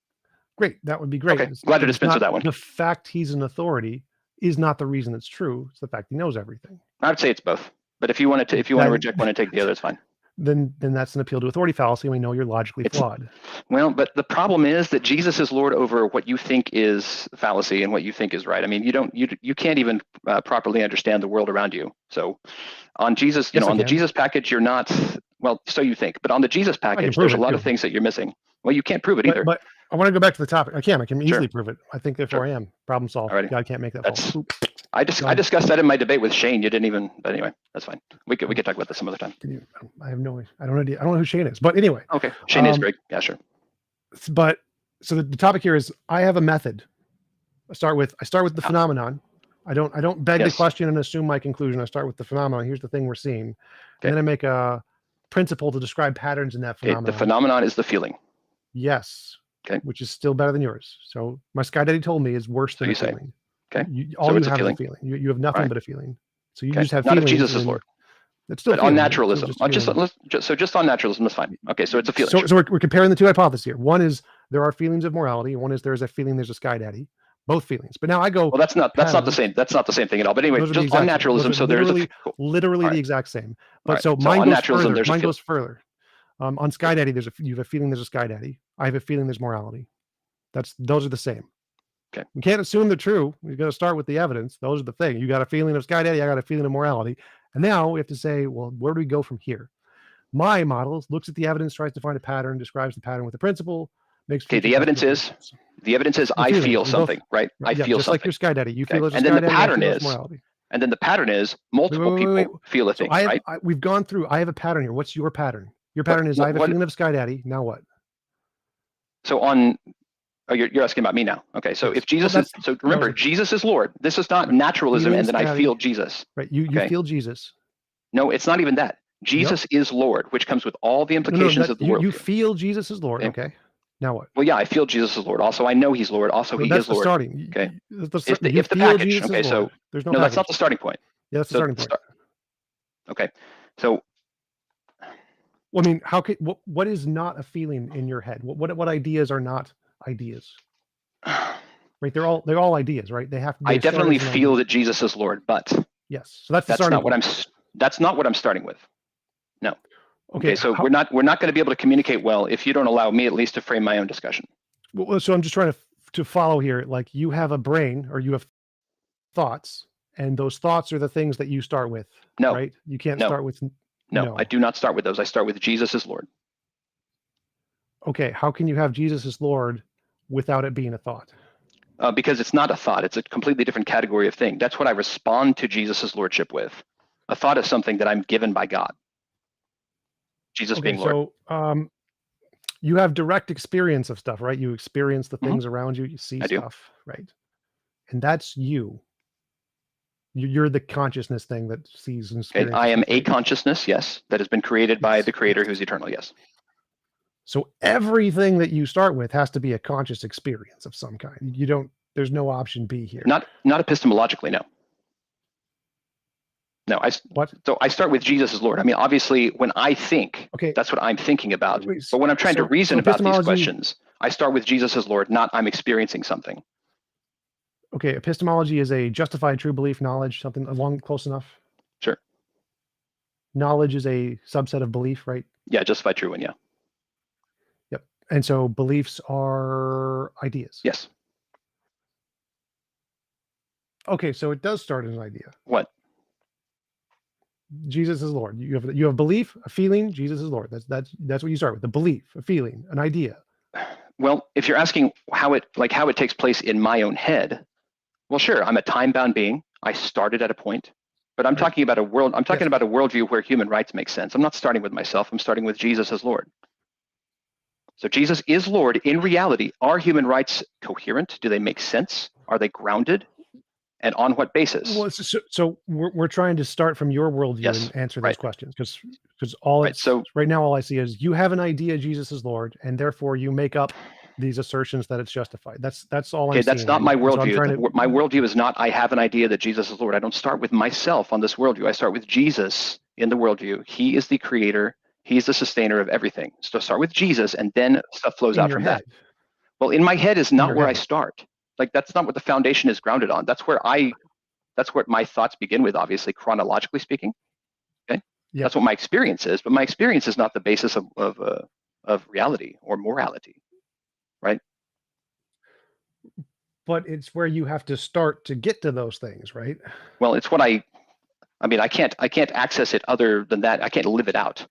Great. That would be great. Okay. Glad to dispense with that one. The fact he's an authority is not the reason it's true. It's the fact he knows everything. I would say it's both. But if you want to reject one and take the other, it's fine. Then that's an appeal to authority fallacy. We know you're logically flawed. Well, but the problem is that Jesus is Lord over what you think is fallacy and what you think is right. I mean, you can't even properly understand the world around you. So on Jesus, on the Jesus package, you're not, well, so you think, but on the Jesus package, there's a lot of things that you're missing. Well, you can't prove it either. But I want to go back to the topic. I can easily prove it. I think therefore I am. Problem solved. Alrighty. God can't make that false. I discussed that in my debate with Shane. You didn't even, but anyway, that's fine. We could talk about this some other time. I have no idea. I don't know who Shane is, but anyway. Okay. Shane is great. Yeah, sure. But so the topic here is I have a method. I start with the phenomenon. I don't beg the question and assume my conclusion. I start with the phenomenon. Here's the thing we're seeing. Okay. And then I make a principle to describe patterns in that phenomenon. The phenomenon is the feeling. Yes. Okay. Which is still better than yours. So my Sky Daddy told me is worse than a feeling. Okay. All you have is a feeling. You have nothing but a feeling. So you just have not feelings. If Jesus is Lord. It's still on naturalism. Just on naturalism, that's fine. Okay, so it's a feeling. So we're comparing the two hypotheses here. One is there are feelings of morality, and one is there's a feeling there's a Sky Daddy. Both feelings. But now I go. Well, that's not the same. That's not the same thing at all. But anyway, just on naturalism. So there's literally the exact same. But so mine goes further. Mine goes further. On Sky Daddy, you have a feeling there's a Sky Daddy. I have a feeling there's morality. Those are the same. Okay. We can't assume they're true. We've got to start with the evidence. Those are the thing. You got a feeling of Sky Daddy. I got a feeling of morality. And now we have to say, well, where do we go from here? My model looks at the evidence, tries to find a pattern, describes the pattern with a principle, makes. Okay. The evidence is I feel something, right? I feel just something. like your Sky Daddy. You Okay. feel as a And Sky then the Daddy. pattern I feel is morality. And then the pattern is multiple people feel a thing, right? We've gone through. I have a pattern here. What's your pattern? Your pattern is I have a feeling of Sky Daddy. Now what? So you're asking about me now. Okay. So if Jesus is, so remember, Jesus is Lord. This is not naturalism and then I feel Jesus. Right. You feel Jesus. No, it's not even that. Jesus is Lord, which comes with all the implications of the world. You feel Jesus is Lord. Okay. Now what? Well, yeah, I feel Jesus is Lord. Also, I know he's Lord. Also, he is Lord. Starting. Okay. If the package. Okay. So there's no, that's not the starting point. Yeah, that's the starting point. Okay. So. Well, I mean, what is not a feeling in your head? What ideas are not ideas? Right. They're all ideas, right? They have to be. I definitely feel that Jesus is Lord, but yes. So that's not what I'm starting with. No. Okay. So we're not going to be able to communicate well if you don't allow me at least to frame my own discussion. Well, so I'm just trying to follow here. Like you have a brain or you have thoughts, and those thoughts are the things that you start with. No. Right. You can't start with. No, I do not start with those. I start with Jesus as Lord. Okay. How can you have Jesus as Lord without it being a thought? Because it's not a thought. It's a completely different category of thing. That's what I respond to Jesus' lordship with. A thought is something that I'm given by God. Jesus being Lord. So you have direct experience of stuff, right? You experience the things around you. You see stuff, right? And that's you. You're the consciousness thing that sees and experiences. I am a consciousness, yes, that has been created by the Creator who's eternal, yes. So everything that you start with has to be a conscious experience of some kind. There's no option B here. Not epistemologically, no. No, So I start with Jesus as Lord. I mean, obviously, when I think, that's what I'm thinking about. But when I'm trying to reason about these questions, I start with Jesus as Lord, not I'm experiencing something. Okay, epistemology is a justified true belief, knowledge, something along close enough. Sure. Knowledge is a subset of belief, right? Yeah, justified true one, yeah. Yep. And so beliefs are ideas. Yes. Okay, so it does start as an idea. What? Jesus is Lord. You have belief, a feeling. Jesus is Lord. That's what you start with. The belief, a feeling, an idea. Well, if you're asking how it takes place in my own head, well, sure. I'm a time-bound being. I started at a point, but I'm talking about a world. I'm talking about a worldview where human rights make sense. I'm not starting with myself. I'm starting with Jesus as Lord. So Jesus is Lord in reality. Are human rights coherent? Do they make sense? Are they grounded? And on what basis? Well, so we're trying to start from your worldview and answer those questions because right now all I see is you have an idea Jesus is Lord, and therefore you make up these assertions that it's justified. That's all I'm saying. That's not my worldview. My worldview is not I have an idea that Jesus is Lord. I don't start with myself on this worldview. I start with Jesus in the worldview. He is the creator. He's the sustainer of everything. So start with Jesus, and then stuff flows out from that. Well, in my head is not where I start. Like that's not what the foundation is grounded on. That's where my thoughts begin with, obviously, chronologically speaking. Okay. Yeah. That's what my experience is, but my experience is not the basis of reality or morality. Right. But it's where you have to start to get to those things, right? Well, it's what I can't access it other than that. I can't live it out,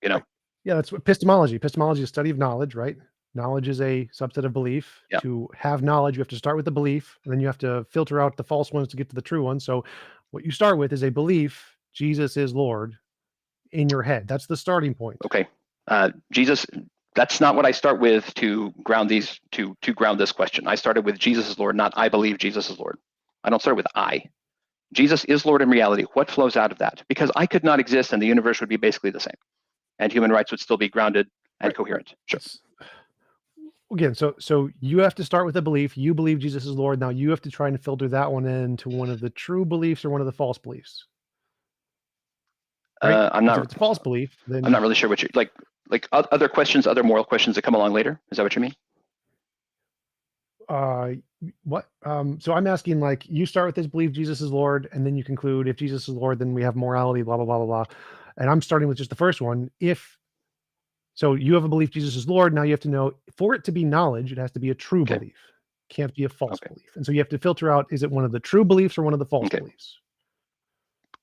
you know? Right. Yeah. That's what epistemology is a study of knowledge, right? Knowledge is a subset of belief. Yep. To have knowledge, you have to start with the belief, and then you have to filter out the false ones to get to the true ones. So what you start with is a belief, Jesus is Lord, in your head. That's the starting point. Okay. Jesus, that's not what I start with to ground this question. I started with Jesus is Lord, not I believe Jesus is Lord. I don't start with I. Jesus is Lord in reality. What flows out of that? Because I could not exist and the universe would be basically the same. And human rights would still be grounded and coherent. Sure. Again, so you have to start with a belief. You believe Jesus is Lord. Now you have to try and filter that one into one of the true beliefs or one of the false beliefs. Right? I'm not. If it's a false belief, then I'm not really sure what you like other questions, other moral questions that come along later. Is that what you mean? What? So I'm asking, like, you start with this belief Jesus is Lord, and then you conclude if Jesus is Lord, then we have morality, blah blah blah blah blah. And I'm starting with just the first one. So you have a belief Jesus is Lord. Now you have to know, for it to be knowledge, it has to be a true belief. can't be a false belief. And so you have to filter out, is it one of the true beliefs or one of the false beliefs?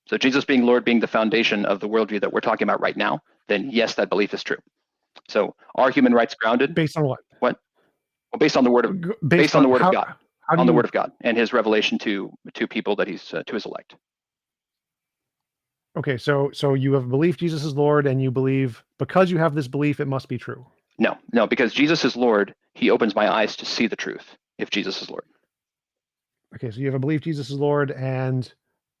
So Jesus being Lord being the foundation of the worldview that we're talking about right now, then yes, that belief is true. So are human rights grounded? Based on what? What? Well, based on the word of based on the word of God. On the word of God and his revelation to people that he's to his elect. Okay, so you have belief Jesus is Lord, and you believe because you have this belief, it must be true. No, because Jesus is Lord, he opens my eyes to see the truth if Jesus is Lord. Okay, so you have a belief Jesus is Lord, and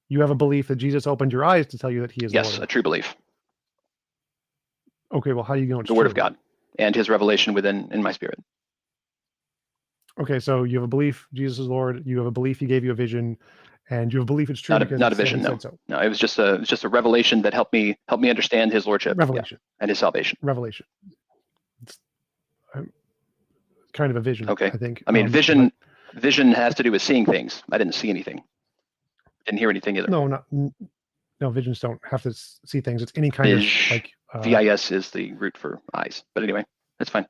you have a belief that Jesus opened your eyes to tell you that he is Lord. Yes, a true belief. Okay, well, how do you know it's the word of God and his revelation within in my spirit? Okay, so you have a belief Jesus is Lord, you have a belief he gave you a vision, and you have a belief it's true not a vision, no. So. No, it was just a revelation that helped me understand his lordship. Revelation. And his salvation. Revelation. It's kind of a vision, okay. I think. I mean, vision has to do with seeing things. I didn't see anything. Didn't hear anything either. No, visions don't have to see things. It's any kind of like VIS is the root for eyes. But anyway, that's fine.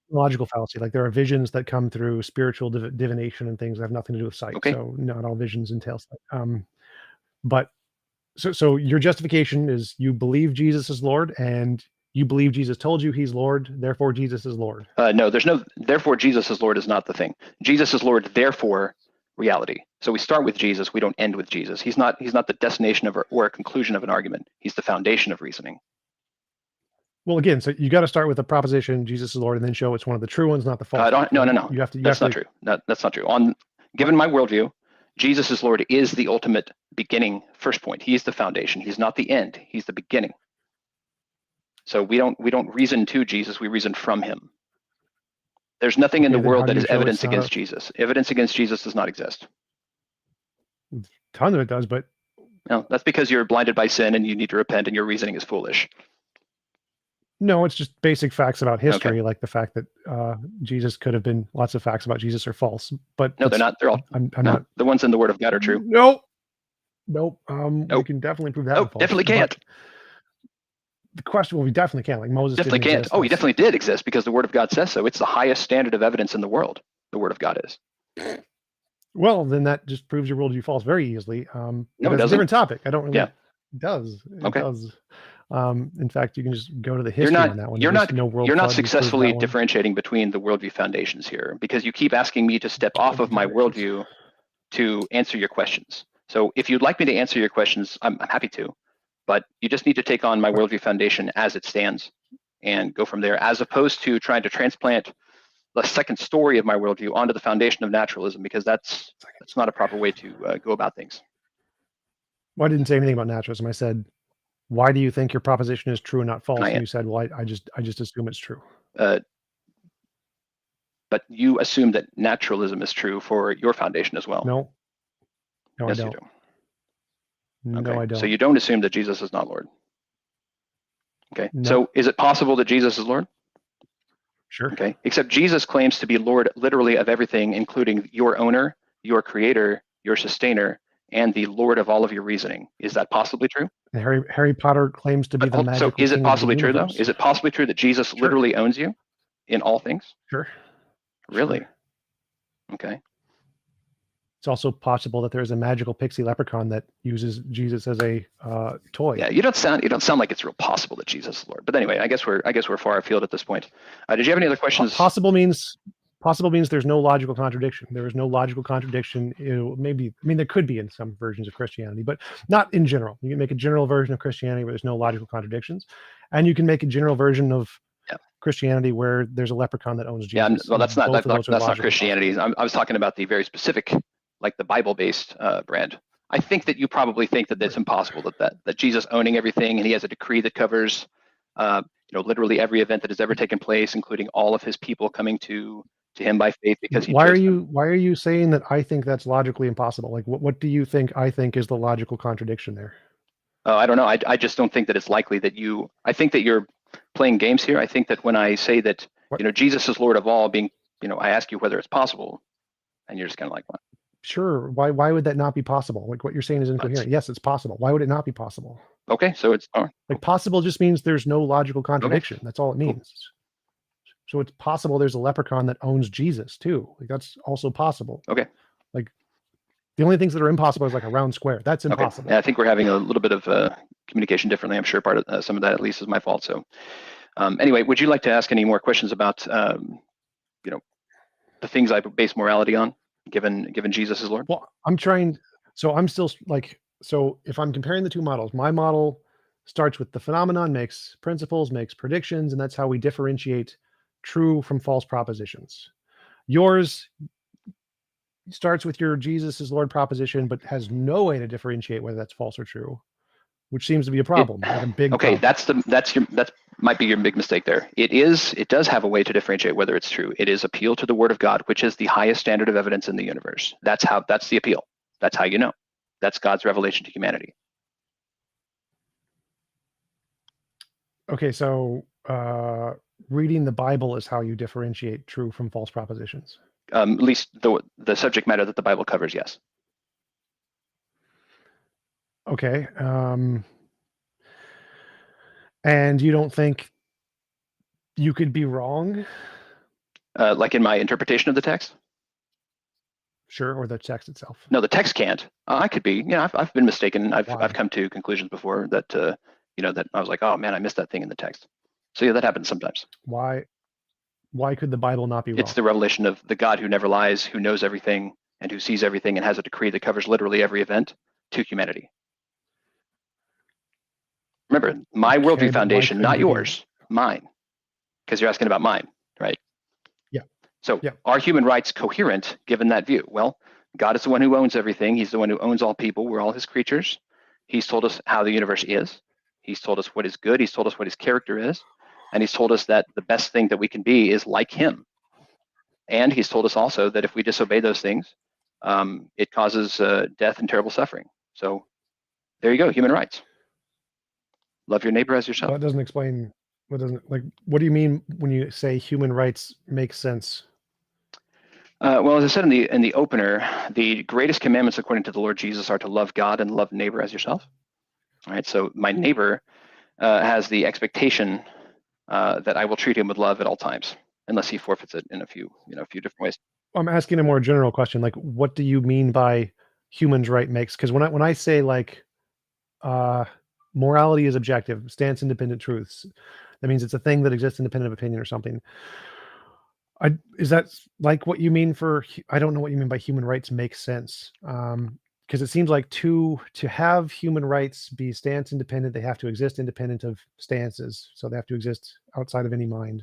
Logical fallacy. Like there are visions that come through spiritual divination and things that have nothing to do with sight. Okay. So not all visions entail sight. But so your justification is you believe Jesus is Lord, and you believe Jesus told you he's Lord, therefore Jesus is Lord. No, there's no therefore Jesus is Lord is not the thing. Jesus is Lord, therefore reality. So we start with Jesus, we don't end with Jesus. He's not the destination of or a conclusion of an argument. He's the foundation of reasoning. Well, again, so you got to start with the proposition Jesus is Lord, and then show it's one of the true ones, not the false. No. You have to. That's not true. That's not true. Given my worldview, Jesus is Lord is the ultimate beginning, first point. He's the foundation. He's not the end. He's the beginning. So we don't reason to Jesus. We reason from him. There's nothing in the world that is evidence against Jesus. Evidence against Jesus does not exist. A ton of it does, but no, that's because you're blinded by sin and you need to repent, and your reasoning is foolish. No, it's just basic facts about history, like the fact that Jesus could have been. Lots of facts about Jesus are false, but no, they're not. They're all. I'm not. The ones in the Word of God are true. Nope. We can definitely prove that. Nope, definitely can't. The question, we definitely can't. Like Moses definitely can't. Exist. Oh, he definitely did exist because the Word of God says so. It's the highest standard of evidence in the world. The Word of God is. Well, then that just proves your worldview false very easily. No, it doesn't. It's a different topic. I don't really. Yeah. It does. It okay. does. In fact, you can just go to the history on that one. You're not successfully differentiating between the worldview foundations here, because you keep asking me to step off of my worldview to answer your questions. So if you'd like me to answer your questions, I'm happy to, but you just need to take on my worldview foundation as it stands and go from there, as opposed to trying to transplant the second story of my worldview onto the foundation of naturalism, because that's not a proper way to go about things. Well, I didn't say anything about naturalism. I said, why do you think your proposition is true and not false? And you said, well, I just assume it's true. But you assume that naturalism is true for your foundation as well. No, yes, I don't. You do. No, okay. I don't. So you don't assume that Jesus is not Lord. Okay. No. So is it possible that Jesus is Lord? Sure. Okay. Except Jesus claims to be Lord literally of everything, including your owner, your creator, your sustainer, and the Lord of all of your reasoning. Is that possibly true? And Harry Potter claims to be the magical. So is it possibly true though? Universe. Is it possibly true that Jesus literally owns you in all things? Sure. Really? Sure. Okay. It's also possible that there's a magical pixie leprechaun that uses Jesus as a toy. Yeah, you don't sound like it's real possible that Jesus is Lord. But anyway, I guess we're far afield at this point. Did you have any other questions? Possible means there's no logical contradiction. There is no logical contradiction. There could be in some versions of Christianity, but not in general. You can make a general version of Christianity where there's no logical contradictions, and you can make a general version of Christianity where there's a leprechaun that owns Jesus. Yeah, well, that's not Christianity. I was talking about the very specific, like the Bible-based brand. I think that you probably think that it's impossible that Jesus owning everything, and he has a decree that covers, literally every event that has ever taken place, including all of his people coming to him by faith because he why are you saying that I think that's logically impossible? Like what do you think I think is the logical contradiction there? I don't know. I just don't think that it's likely that I think that you're playing games here. I think that when I say that Jesus is Lord of all, being I ask you whether it's possible, and you're just kind of like, what? Sure. Why would that not be possible? Like what you're saying is incoherent. Yes, it's possible. Why would it not be possible? Okay, so it's like possible just means there's no logical contradiction. Okay. That's all it means. So it's possible there's a leprechaun that owns Jesus too. Like that's also possible. Okay. Like the only things that are impossible is like a round square. That's impossible. Okay. Yeah, I think we're having a little bit of communication differently. I'm sure part of some of that at least is my fault. So anyway, would you like to ask any more questions about the things I base morality on, given Jesus is Lord? Well, I'm still like, so if I'm comparing the two models, my model starts with the phenomenon, makes principles, makes predictions, and that's how we differentiate true from false propositions. Yours starts with your Jesus is Lord proposition, but has no way to differentiate whether that's false or true, which seems to be a problem, like a big okay, problem. that might be your big mistake there. It does have a way to differentiate whether it's true. It is appeal to the Word of God, which is the highest standard of evidence in the universe. That's the appeal. That's how you know. That's God's revelation to humanity. Okay, so reading the Bible is how you differentiate true from false propositions. At least the subject matter that the Bible covers, yes. Okay. And you don't think you could be wrong? Like in my interpretation of the text? Sure, or the text itself? No, the text can't. I could be. I've been mistaken. Why? I've come to conclusions before that that I was like, oh man, I missed that thing in the text. So yeah, that happens sometimes. Why could the Bible not be wrong? It's the revelation of the God who never lies, who knows everything, and who sees everything and has a decree that covers literally every event to humanity. Remember, my worldview foundation, not yours, mine, because you're asking about mine, right? Yeah. So are human rights coherent given that view? Well, God is the one who owns everything. He's the one who owns all people. We're all his creatures. He's told us how the universe is. He's told us what is good. He's told us what his character is. And he's told us that the best thing that we can be is like him. And he's told us also that if we disobey those things, it causes death and terrible suffering. So there you go, human rights. Love your neighbor as yourself. Well, that doesn't explain, what do you mean when you say human rights make sense? Well, as I said in the opener, the greatest commandments according to the Lord Jesus are to love God and love neighbor as yourself. All right, so my neighbor has the expectation that I will treat him with love at all times, unless he forfeits it in a few different ways. I'm asking a more general question, like what do you mean by human's right makes? Because when I say like morality is objective, stance independent truths, that means it's a thing that exists independent of opinion or something. Is that like what you mean for? I don't know what you mean by human rights makes sense. Because it seems like to have human rights be stance independent, they have to exist independent of stances. So they have to exist outside of any mind.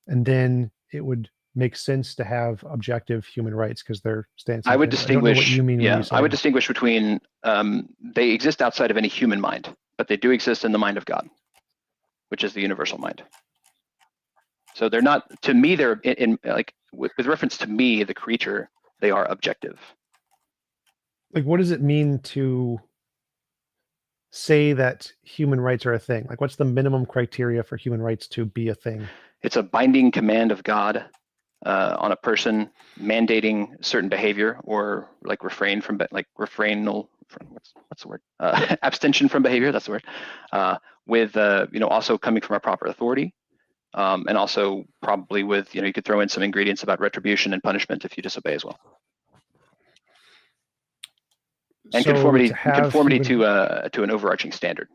And then it would make sense to have objective human rights because they're stance independent. I would distinguish. What you mean when you say I would distinguish between they exist outside of any human mind, but they do exist in the mind of God, which is the universal mind. So they're not, to me, they're in like with reference to me, the creature, they are objective. Like, what does it mean to say that human rights are a thing? Like, what's the minimum criteria for human rights to be a thing? It's a binding command of God on a person mandating certain behavior, or like refrainal, what's the word? Abstention from behavior, that's the word. With also coming from a proper authority. And also probably with, you could throw in some ingredients about retribution and punishment if you disobey as well. And so conformity to an overarching standard.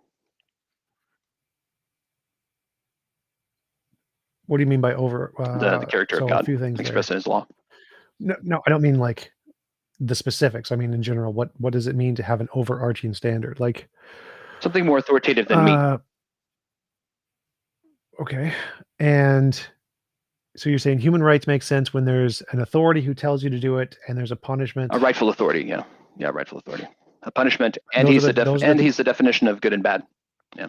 What do you mean by over? The character of God, a few things expressed in his law. No, I don't mean like the specifics. I mean in general, what does it mean to have an overarching standard? Like something more authoritative than me. Okay. And so you're saying human rights make sense when there's an authority who tells you to do it and there's a punishment. A rightful authority, yeah. Yeah, rightful authority. A punishment, and he's the definition of good and bad. Yeah.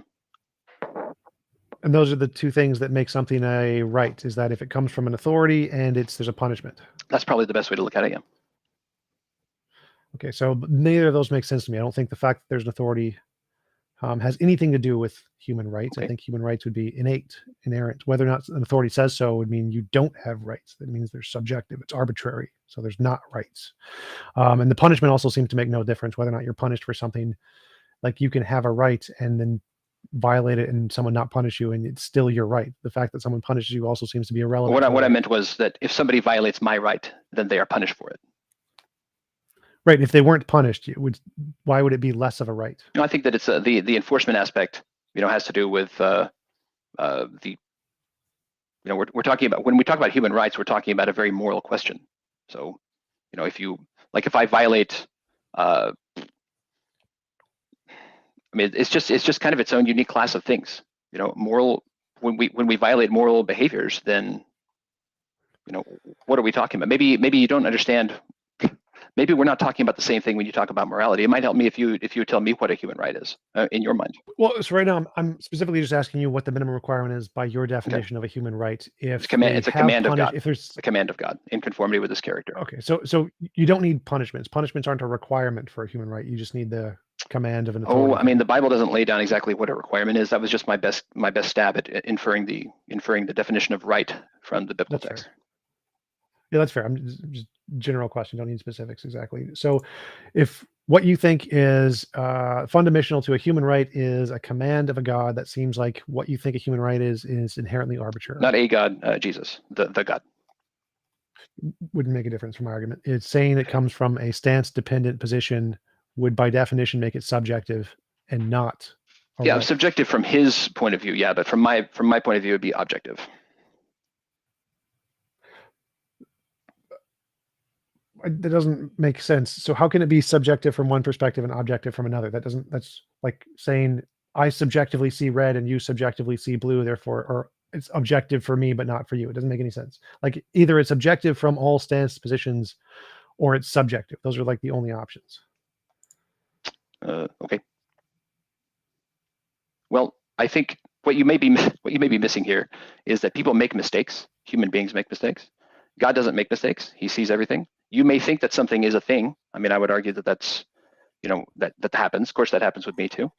And those are the two things that make something a right, is that if it comes from an authority and there's a punishment. That's probably the best way to look at it, yeah. Okay, so neither of those make sense to me. I don't think the fact that there's an authority has anything to do with human rights. Okay. I think human rights would be inerrant. Whether or not an authority says so would mean you don't have rights. That means they're subjective. It's arbitrary. So there's not rights. And the punishment also seems to make no difference whether or not you're punished for something. Like you can have a right and then violate it and someone not punish you, and it's still your right. The fact that someone punishes you also seems to be irrelevant. What I meant was that if somebody violates my right, then they are punished for it. Right. If they weren't punished, why would it be less of a right? I think that it's the enforcement aspect, has to do with we're talking about, when we talk about human rights, we're talking about a very moral question. So, if I violate, it's just kind of its own unique class of things. When we violate moral behaviors, then, what are we talking about? Maybe you don't understand. Maybe we're not talking about the same thing when you talk about morality. It might help me if you tell me what a human right is in your mind. Well, so right now I'm specifically just asking you what the minimum requirement is by your definition of a human right. If it's a command of God. If there's a command of God in conformity with His character. Okay, so you don't need punishments. Punishments aren't a requirement for a human right. You just need the command of an authority. The Bible doesn't lay down exactly what a requirement is. That was just my best stab at inferring the definition of right from the biblical text. Fair. Yeah, that's fair. I'm just general question. Don't need specifics exactly. So, if what you think is fundamental to a human right is a command of a God, that seems like what you think a human right is inherently arbitrary. Not a God, Jesus, the God. Wouldn't make a difference from my argument. It's saying it comes from a stance-dependent position would, by definition, make it subjective and not. Yeah, right. Subjective from his point of view. Yeah, but from my point of view, it'd be objective. That doesn't make sense. So how can it be subjective from one perspective and objective from another? That's like saying I subjectively see red and you subjectively see blue, therefore, or it's objective for me, but not for you. It doesn't make any sense. Like either it's objective from all stance positions or it's subjective. Those are like the only options. Okay. Well, I think what you may be missing here is that people make mistakes. Human beings make mistakes. God doesn't make mistakes. He sees everything. You may think that something is a thing. I would argue that that's, that happens. Of course, that happens with me too.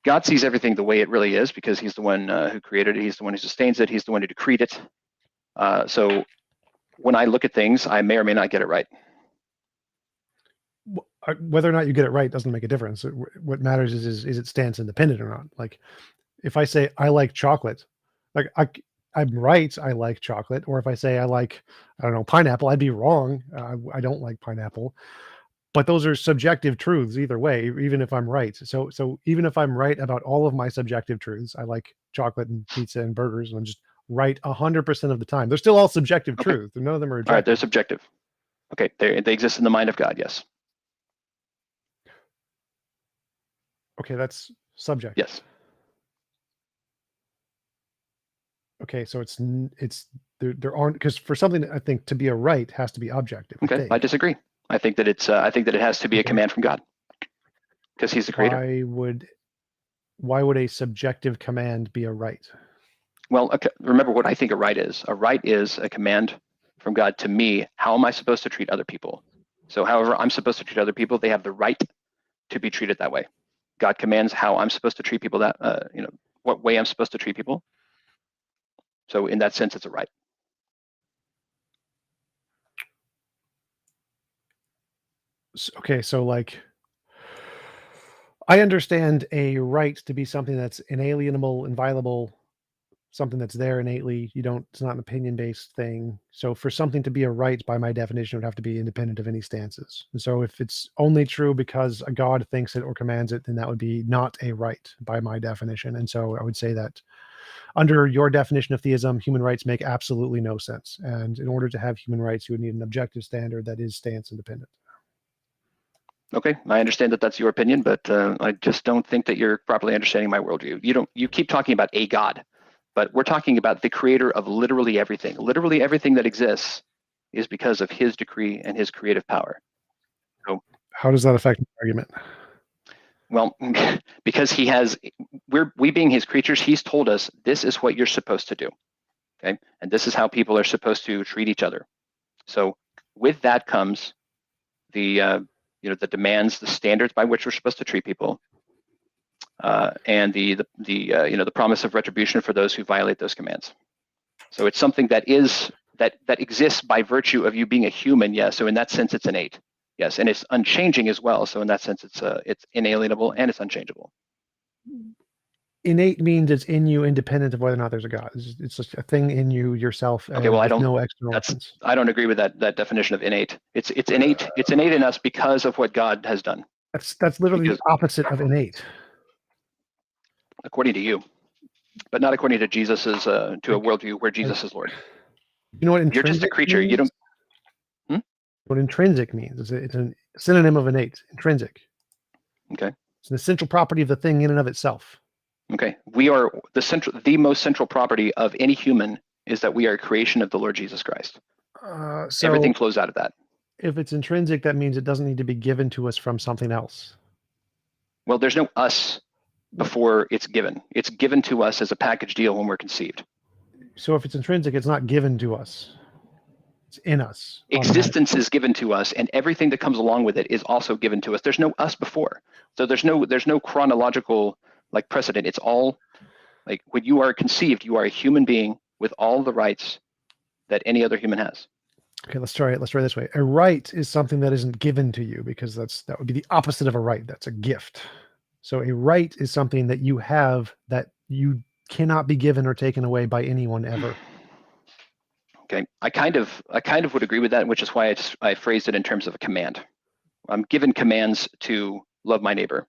God sees everything the way it really is because He's the one who created it. He's the one who sustains it. He's the one who decreed it. So when I look at things, I may or may not get it right. Whether or not you get it right doesn't make a difference. What matters is it stance independent or not. Like if I say I like chocolate, like I'm right, I like chocolate. Or if I say I like, pineapple, I'd be wrong. I don't like pineapple. But those are subjective truths either way, even if I'm right. So even if I'm right about all of my subjective truths, I like chocolate and pizza and burgers, and I'm just right 100% of the time. They're still all subjective truths. None of them are objective. All right, they're subjective. Okay, they exist in the mind of God, yes. Okay, that's subjective. Yes. Okay, so there aren't, because for something I think to be a right has to be objective. Okay, I disagree. I think that it has to be a command from God because He's the creator. Why would a subjective command be a right? Well, okay, remember what I think a right is. A right is a command from God to me. How am I supposed to treat other people? So however I'm supposed to treat other people, they have the right to be treated that way. God commands how I'm supposed to treat people, what way I'm supposed to treat people. So in that sense, it's a right. Okay, so like, I understand a right to be something that's inalienable, inviolable, something that's there innately. It's not an opinion-based thing. So for something to be a right, by my definition, it would have to be independent of any stances. And so if it's only true because a God thinks it or commands it, then that would be not a right by my definition. And so I would say that under your definition of theism, human rights make absolutely no sense. And in order to have human rights, you would need an objective standard that is stance independent. Okay, I understand that that's your opinion, but I just don't think that you're properly understanding my worldview. You keep talking about a God, but we're talking about the creator of literally everything. Literally everything that exists is because of His decree and His creative power. So, how does that affect the argument? Well, because we being His creatures, He's told us this is what you're supposed to do. Okay, and this is how people are supposed to treat each other. So with that comes the demands, the standards by which we're supposed to treat people, and the promise of retribution for those who violate those commands. So it's something that exists by virtue of you being a human. Yes. So in that sense, it's innate. Yes, and it's unchanging as well. So in that sense, it's inalienable and it's unchangeable. innate means it's in you, independent of whether or not there's a God. It's just a thing in you yourself, Okay, well, with no external reference. I don't agree with that definition of innate. It's innate. It's innate in us because of what God has done. That's literally the opposite of innate, according to you, but not according to Jesus's to a worldview where Jesus is Lord. You know what intrinsic You're just a creature. means? You don't. What intrinsic means? It's a synonym of innate. Intrinsic. Okay. It's an essential property of the thing in and of itself. Okay. We are the most central property of any human is that we are a creation of the Lord Jesus Christ. So everything flows out of that. If it's intrinsic, that means it doesn't need to be given to us from something else. Well, there's no us before it's given. It's given to us as a package deal when we're conceived. So if it's intrinsic, it's not given to us. It's in us. Existence is given to us, and everything that comes along with it is also given to us. There's no us before. So there's no chronological like precedent. It's all like when you are conceived, you are a human being with all the rights that any other human has. Okay, let's try it this way. A right is something that isn't given to you, because that would be the opposite of a right. That's a gift. So a right is something that you have that you cannot be given or taken away by anyone ever. Okay, I kind of would agree with that, which is why I phrased it in terms of a command. I'm given commands to love my neighbor.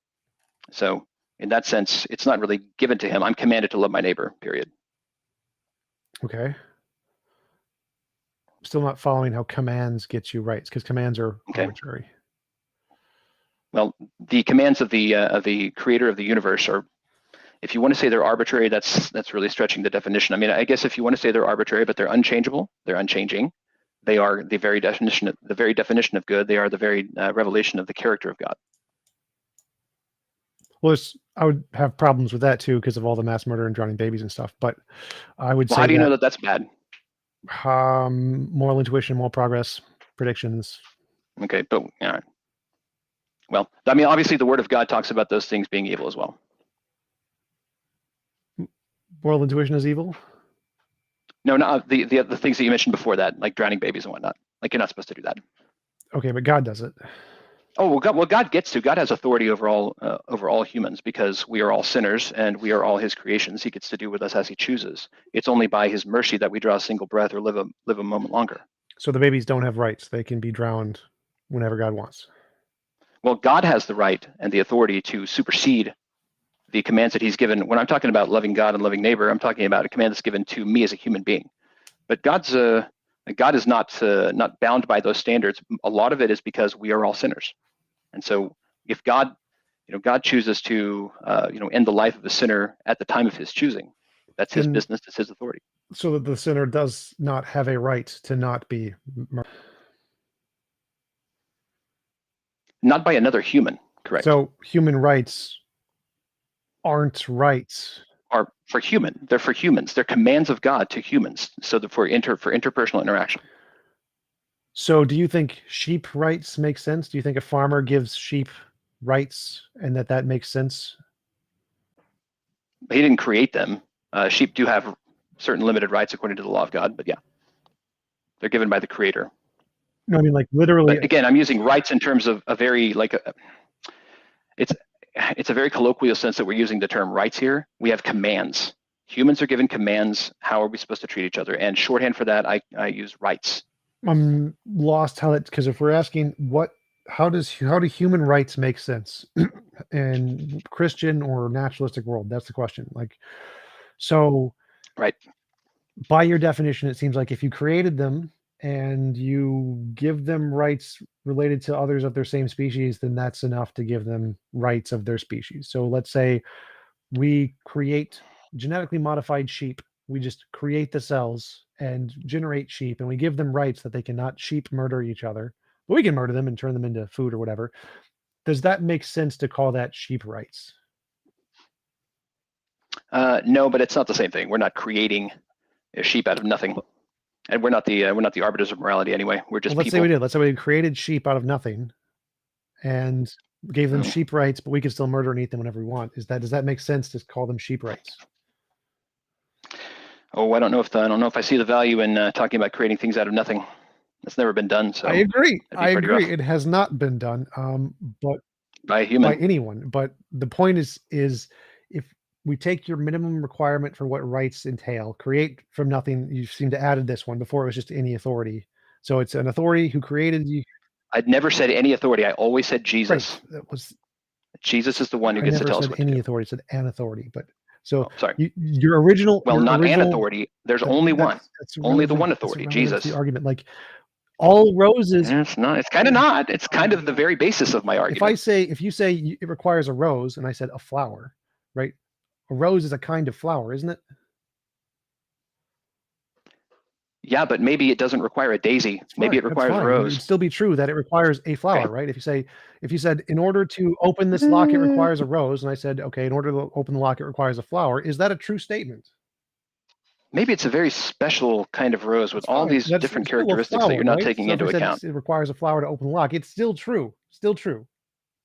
So in that sense, it's not really given to him. I'm commanded to love my neighbor, period. Okay. Still not following how commands get you rights, because commands are arbitrary. Well, the commands of the creator of the universe are, if you want to say they're arbitrary, that's really stretching the definition. I mean, I guess if you want to say they're arbitrary, but they're unchangeable, they're unchanging. They are the very definition of good. They are the very revelation of the character of God. Well, I would have problems with that too, because of all the mass murder and drowning babies and stuff. But I would say, how do you know that that's bad? Moral intuition, moral progress, predictions. Okay, but well, I mean, obviously, the Word of God talks about those things being evil as well. Moral intuition is evil? No, not the things that you mentioned before that, like drowning babies and whatnot. Like, you're not supposed to do that. Okay, but God does it. Oh, well, God gets to. God has authority over all humans, because we are all sinners and we are all His creations. He gets to do with us as He chooses. It's only by His mercy that we draw a single breath or live a moment longer. So the babies don't have rights. They can be drowned whenever God wants. Well, God has the right and the authority to supersede the commands that He's given. When I'm talking about loving God and loving neighbor, I'm talking about a command that's given to me as a human being. But God is not bound by those standards. A lot of it is because we are all sinners. And so if God chooses to, end the life of a sinner at the time of His choosing, that's His business, it's His authority. So that the sinner does not have a right to not be murdered. Not by another human, correct? So human rights aren't rights. Are for human. They're for humans. They're commands of God to humans. So that for interpersonal interaction. So do you think sheep rights make sense? Do you think a farmer gives sheep rights and that makes sense? He didn't create them. Sheep do have certain limited rights according to the law of God, but yeah, they're given by the Creator. No, I mean, like, literally. But again, I'm using rights in terms of a very it's a very colloquial sense that we're using the term rights here. We have commands. Humans are given commands. How are we supposed to treat each other? And shorthand for that, I use rights. I'm lost because if we're asking how do human rights make sense in Christian or naturalistic world? That's the question. Like, so right. By your definition, it seems like if you created them and you give them rights related to others of their same species, then that's enough to give them rights of their species. So let's say we create genetically modified sheep. We just create the cells and generate sheep, and we give them rights that they cannot sheep murder each other, but we can murder them and turn them into food or whatever. Does that make sense to call that sheep rights? No, but it's not the same thing. We're not creating a sheep out of nothing, and we're not the arbiters of morality anyway. We're just let's people. Say we did. Let's say we created sheep out of nothing, and gave them sheep rights, but we can still murder and eat them whenever we want. Does that make sense to call them sheep rights? Oh, I don't know if I see the value in talking about creating things out of nothing. That's never been done. So I agree. Rough. It has not been done, but by a human, by anyone. But the point is if we take your minimum requirement for what rights entail, create from nothing. You seem to added this one. Before it was just any authority. So it's an authority who created you. I'd never said any authority. I always said Right. Jesus. That was, Jesus is the one who I gets to never tell us said what to any do. authority. I said an authority. But so Oh, sorry. your original. Well, your not an original, authority. There's only one. That's Only the irrelevant. one That's authority, irrelevant to Jesus. the argument. Like all roses. It's not. It's kind of not. It's kind of the very basis of my argument. If you say it requires a rose, and I said a flower, right? A rose is a kind of flower, isn't it? Yeah, but maybe it doesn't require a daisy. Maybe it requires a rose. It'd still be true that it requires a flower, okay, right? If you said, in order to open this lock, it requires a rose, and I said, okay, in order to open the lock, it requires a flower. Is that a true statement? Maybe it's a very special kind of rose with all these different characteristics that you're not taking into account. It requires a flower to open the lock. It's still true. Still true.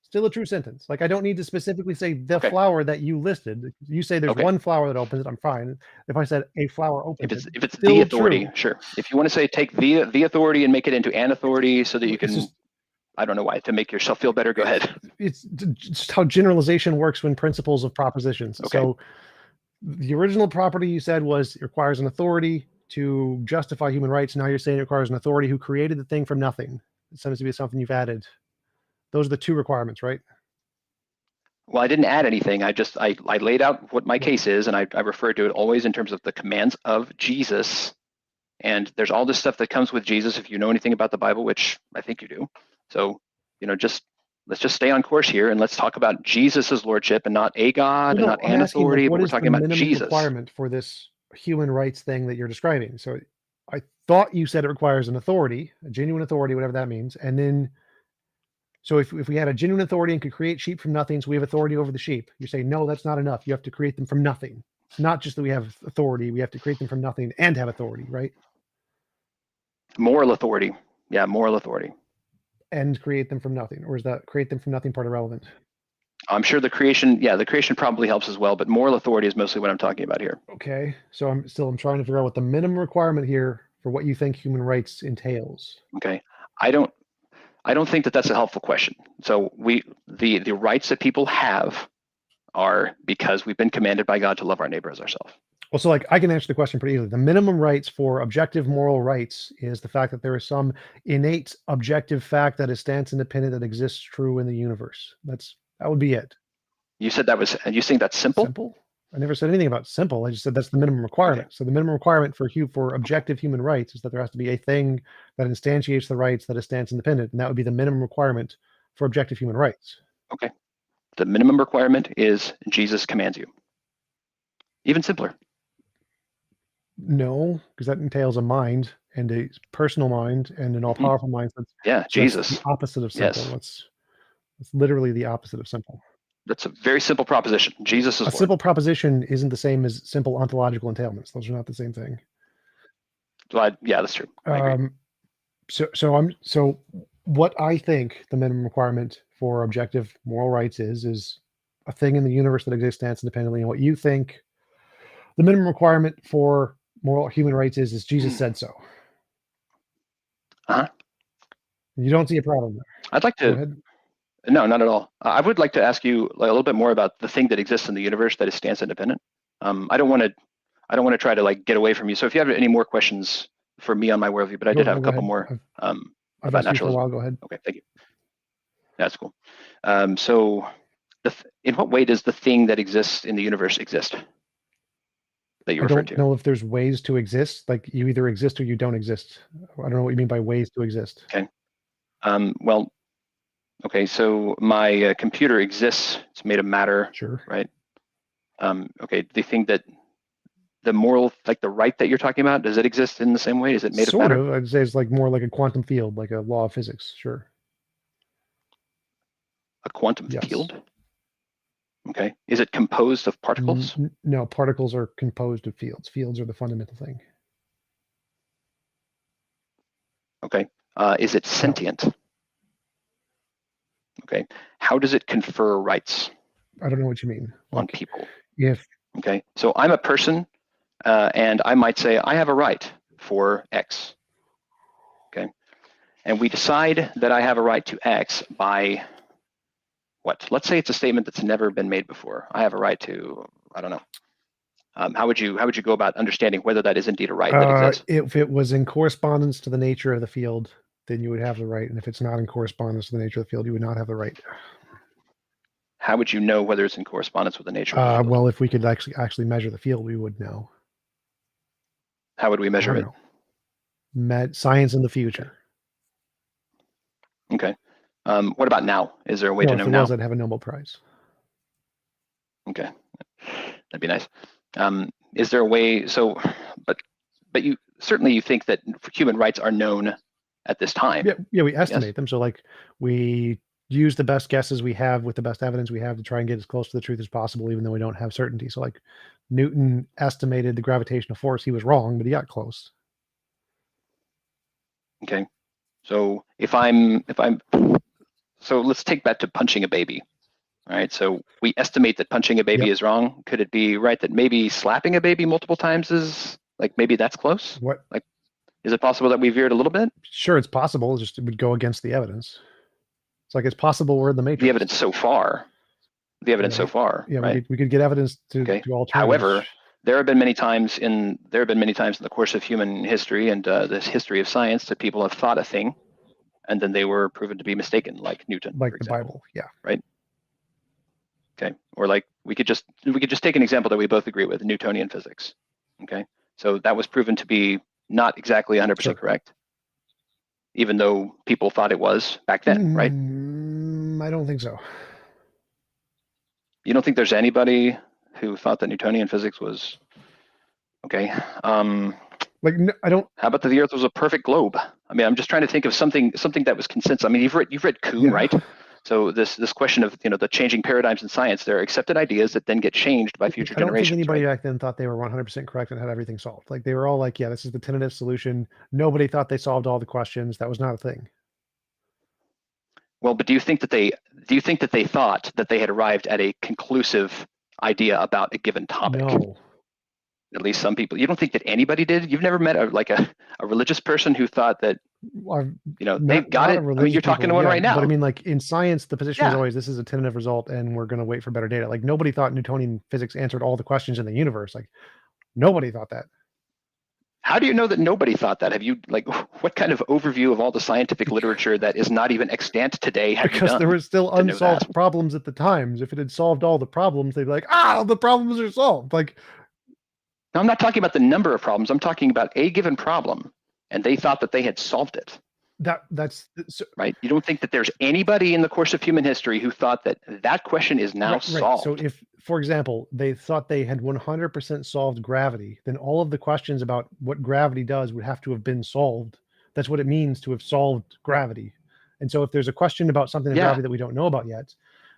Still a true sentence. Like, I don't need to specifically say the flower that you listed. You say there's one flower that opens it, I'm fine. If I said a flower opens if it's the authority, sure. If you want to say take the authority and make it into an authority so that you can, I don't know why, to make yourself feel better, go ahead. It's just how generalization works when principles of propositions. Okay. So the original property you said was it requires an authority to justify human rights. Now you're saying it requires an authority who created the thing from nothing. It seems to be something you've added. Those are the two requirements, right? Well, I didn't add anything. I laid out what my case is, and I referred to it always in terms of the commands of Jesus. And there's all this stuff that comes with Jesus if you know anything about the Bible, which I think you do. So, let's just stay on course here and let's talk about Jesus's lordship and not a God and not an authority, but we're talking about Jesus. Requirement for this human rights thing that you're describing. So I thought you said it requires an authority, a genuine authority, whatever that means. And then, so if we had a genuine authority and could create sheep from nothing, so we have authority over the sheep, you're saying, no, that's not enough. You have to create them from nothing. It's not just that we have authority, we have to create them from nothing and have authority, right? Moral authority. Yeah, moral authority. And create them from nothing, or is that create them from nothing part irrelevant? I'm sure the creation probably helps as well, but moral authority is mostly what I'm talking about here. Okay, so I'm trying to figure out what the minimum requirement here for what you think human rights entails. Okay, I don't think that that's a helpful question. So the rights that people have are because we've been commanded by God to love our neighbor as ourselves. Well, so like I can answer the question pretty easily. The minimum rights for objective moral rights is the fact that there is some innate objective fact that is stance independent that exists true in the universe. That would be it. You said that was, and you think that's simple? Simple? I never said anything about simple. I just said that's the minimum requirement. Okay. So the minimum requirement for objective human rights is that there has to be a thing that instantiates the rights that is stance independent, and that would be the minimum requirement for objective human rights. Okay. The minimum requirement is Jesus commands you. Even simpler. No, because that entails a mind and a personal mind and an all-powerful mind. Yeah, Jesus. That's the opposite of simple. Yes. It's literally the opposite of simple. That's a very simple proposition. Jesus is a simple proposition isn't the same as simple ontological entailments. Those are not the same thing. Well, yeah, that's true. I agree. So what I think the minimum requirement for objective moral rights is a thing in the universe that exists stance independently, and what you think the minimum requirement for moral human rights is Jesus said so. Uh-huh. You don't see a problem there. I'd like to. No, not at all. I would like to ask you a little bit more about the thing that exists in the universe that is stance independent. I don't want to try to get away from you. So if you have any more questions for me on my worldview, but I did have a couple more about naturalism. For a while. Go ahead. Okay, thank you. That's cool. So in what way does the thing that exists in the universe exist? That you referred to? I don't know if there's ways to exist. Like you either exist or you don't exist. I don't know what you mean by ways to exist. Okay. Okay, so my computer exists. It's made of matter. Sure. Right. Okay. The thing that the moral, the right that you're talking about, does it exist in the same way? Is it made of matter? Sort of. I'd say it's more like a quantum field, like a law of physics. Sure. A quantum field? Okay. Is it composed of particles? No, particles are composed of fields. Fields are the fundamental thing. Okay. Is it sentient? No. Okay. How does it confer rights? I don't know what you mean. On people. Okay. So I'm a person, and I might say I have a right for X. Okay. And we decide that I have a right to X by what? Let's say it's a statement that's never been made before. I have a right to I don't know. How would you go about understanding whether that is indeed a right that exists? If it was in correspondence to the nature of the field, then you would have the right, and if it's not in correspondence to the nature of the field, you would not have the right. How would you know whether it's in correspondence with the nature of the field? Well, if we could actually measure the field, we would know. How would we measure it? Science in the future. Okay. What about now? Is there a way to know now? If it was, I'd have a Nobel Prize. Okay, that'd be nice. Is there a way? So, but you certainly think that human rights are known at this time. Yeah, we estimate them. So like we use the best guesses we have with the best evidence we have to try and get as close to the truth as possible, even though we don't have certainty. So like Newton estimated the gravitational force. He was wrong, but he got close. Okay. So so let's take that to punching a baby. All right. So we estimate that punching a baby is wrong. Could it be right that maybe slapping a baby multiple times is like, maybe that's close? What? Like, is it possible that we veered a little bit? Sure, it's possible. Just it would go against the evidence. It's like it's possible we're in the matrix. The evidence so far. Yeah, right? we could get evidence to alternatives. However, there have been many times in the course of human history and this history of science that people have thought a thing, and then they were proven to be mistaken, like Newton, like for the example. Bible. Yeah. Right. Okay. Or like we could just take an example that we both agree with, Newtonian physics. Okay. So that was proven to be not exactly 100% correct, even though people thought it was back then, right? I don't think so. You don't think there's anybody who thought that Newtonian physics was okay? Like no, I don't. How about that the Earth was a perfect globe? I mean, I'm just trying to think of something that was consensus. I mean, you've read Kuhn, right? So this question of the changing paradigms in science, there are accepted ideas that then get changed by future generations. I don't think anybody back then thought they were 100% correct and had everything solved. Like they were all like, yeah, this is the tentative solution. Nobody thought they solved all the questions. That was not a thing. Well, but do you think that they thought that they had arrived at a conclusive idea about a given topic? No. At least some people. You don't think that anybody did? You've never met a religious person who thought that they've got it. I mean, you're talking to one right now. But I mean, like in science, the position is always this is a tentative result, and we're going to wait for better data. Like nobody thought Newtonian physics answered all the questions in the universe. Like nobody thought that. How do you know that nobody thought that? Have you what kind of overview of all the scientific literature that is not even extant today have you done? Because there were still unsolved problems at the times. If it had solved all the problems, they'd be like, the problems are solved. Like. Now, I'm not talking about the number of problems. I'm talking about a given problem, and they thought that they had solved it. That's right. You don't think that there's anybody in the course of human history who thought that question is now solved. So if, for example, they thought they had 100% solved gravity, then all of the questions about what gravity does would have to have been solved. That's what it means to have solved gravity. And so if there's a question about something in gravity that we don't know about yet,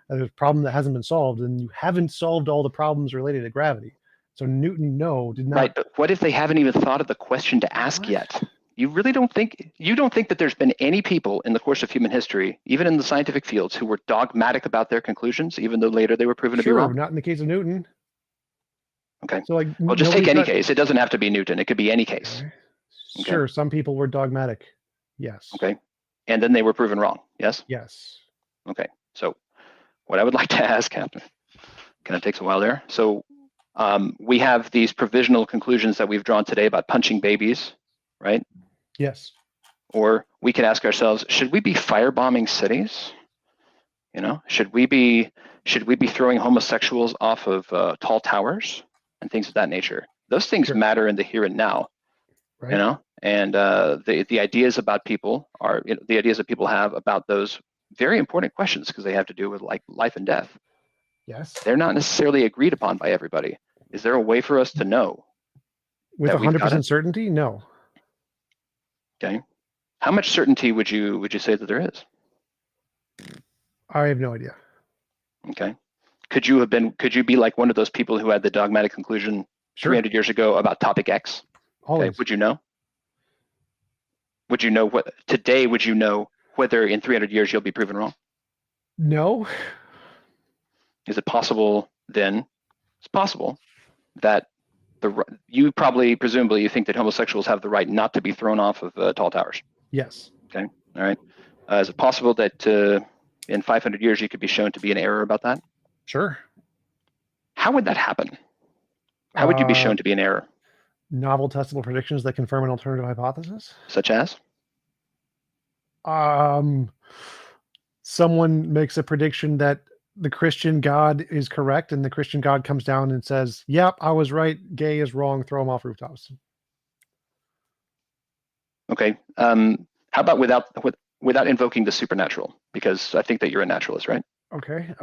there's a problem that hasn't been solved, and you haven't solved all the problems related to gravity. So Newton, did not. Right, but what if they haven't even thought of the question to ask yet? You really don't think that there's been any people in the course of human history, even in the scientific fields, who were dogmatic about their conclusions, even though later they were proven to be wrong? Not in the case of Newton. Okay. So well, just take any case. It doesn't have to be Newton. It could be any case. Okay. Sure, some people were dogmatic. Yes. Okay. And then they were proven wrong. Yes? Yes. Okay. So what I would like to ask, Captain, kind of takes a while there. So we have these provisional conclusions that we've drawn today about punching babies, right? Yes. Or we could ask ourselves, should we be firebombing cities? Should we be throwing homosexuals off of tall towers and things of that nature? Those things matter in the here and now, right. And the ideas about people are the ideas that people have about those very important questions, because they have to do with like life and death. Yes. They're not necessarily agreed upon by everybody. Is there a way for us to know? With 100% certainty? No. Okay. How much certainty would you say that there is? I have no idea. Okay. Could you be like one of those people who had the dogmatic conclusion 300 years ago about topic X? Always. Okay. Would you know? Would you know today, would you know whether in 300 years you'll be proven wrong? No. Is it possible then? It's possible that presumably you think that homosexuals have the right not to be thrown off of tall towers. Yes. Okay. All right. Is it possible that in 500 years you could be shown to be in error about that? Sure. How would that happen? How would you be shown to be in error? Novel testable predictions that confirm an alternative hypothesis. Such as? Someone makes a prediction that the Christian God is correct, and the Christian God comes down and says, "Yep, I was right. Gay is wrong. Throw them off rooftops." Okay. How about without invoking the supernatural? Because I think that you're a naturalist, right? Okay.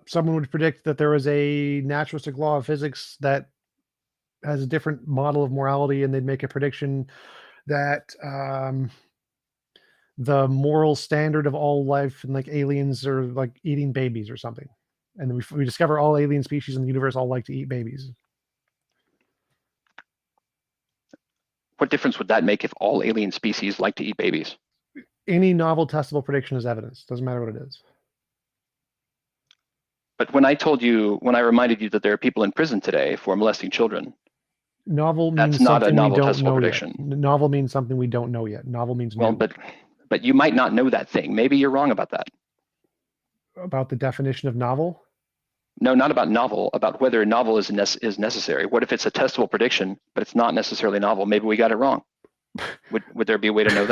Someone would predict that there is a naturalistic law of physics that has a different model of morality, and they'd make a prediction that the moral standard of all life and like aliens are like eating babies or something. And we discover all alien species in the universe all like to eat babies. What difference would that make if all alien species like to eat babies? Any novel testable prediction is evidence. Doesn't matter what it is. But when I reminded you that there are people in prison today for molesting children, Novel means that's not a something novel we don't testable know prediction. yet. Novel means something we don't know yet. Novel means Well, new. but you might not know that thing. Maybe you're wrong about that. About the definition of novel? No, not about novel, about whether a novel is necessary. What if it's a testable prediction, but it's not necessarily novel? Maybe we got it wrong. Would there be a way to know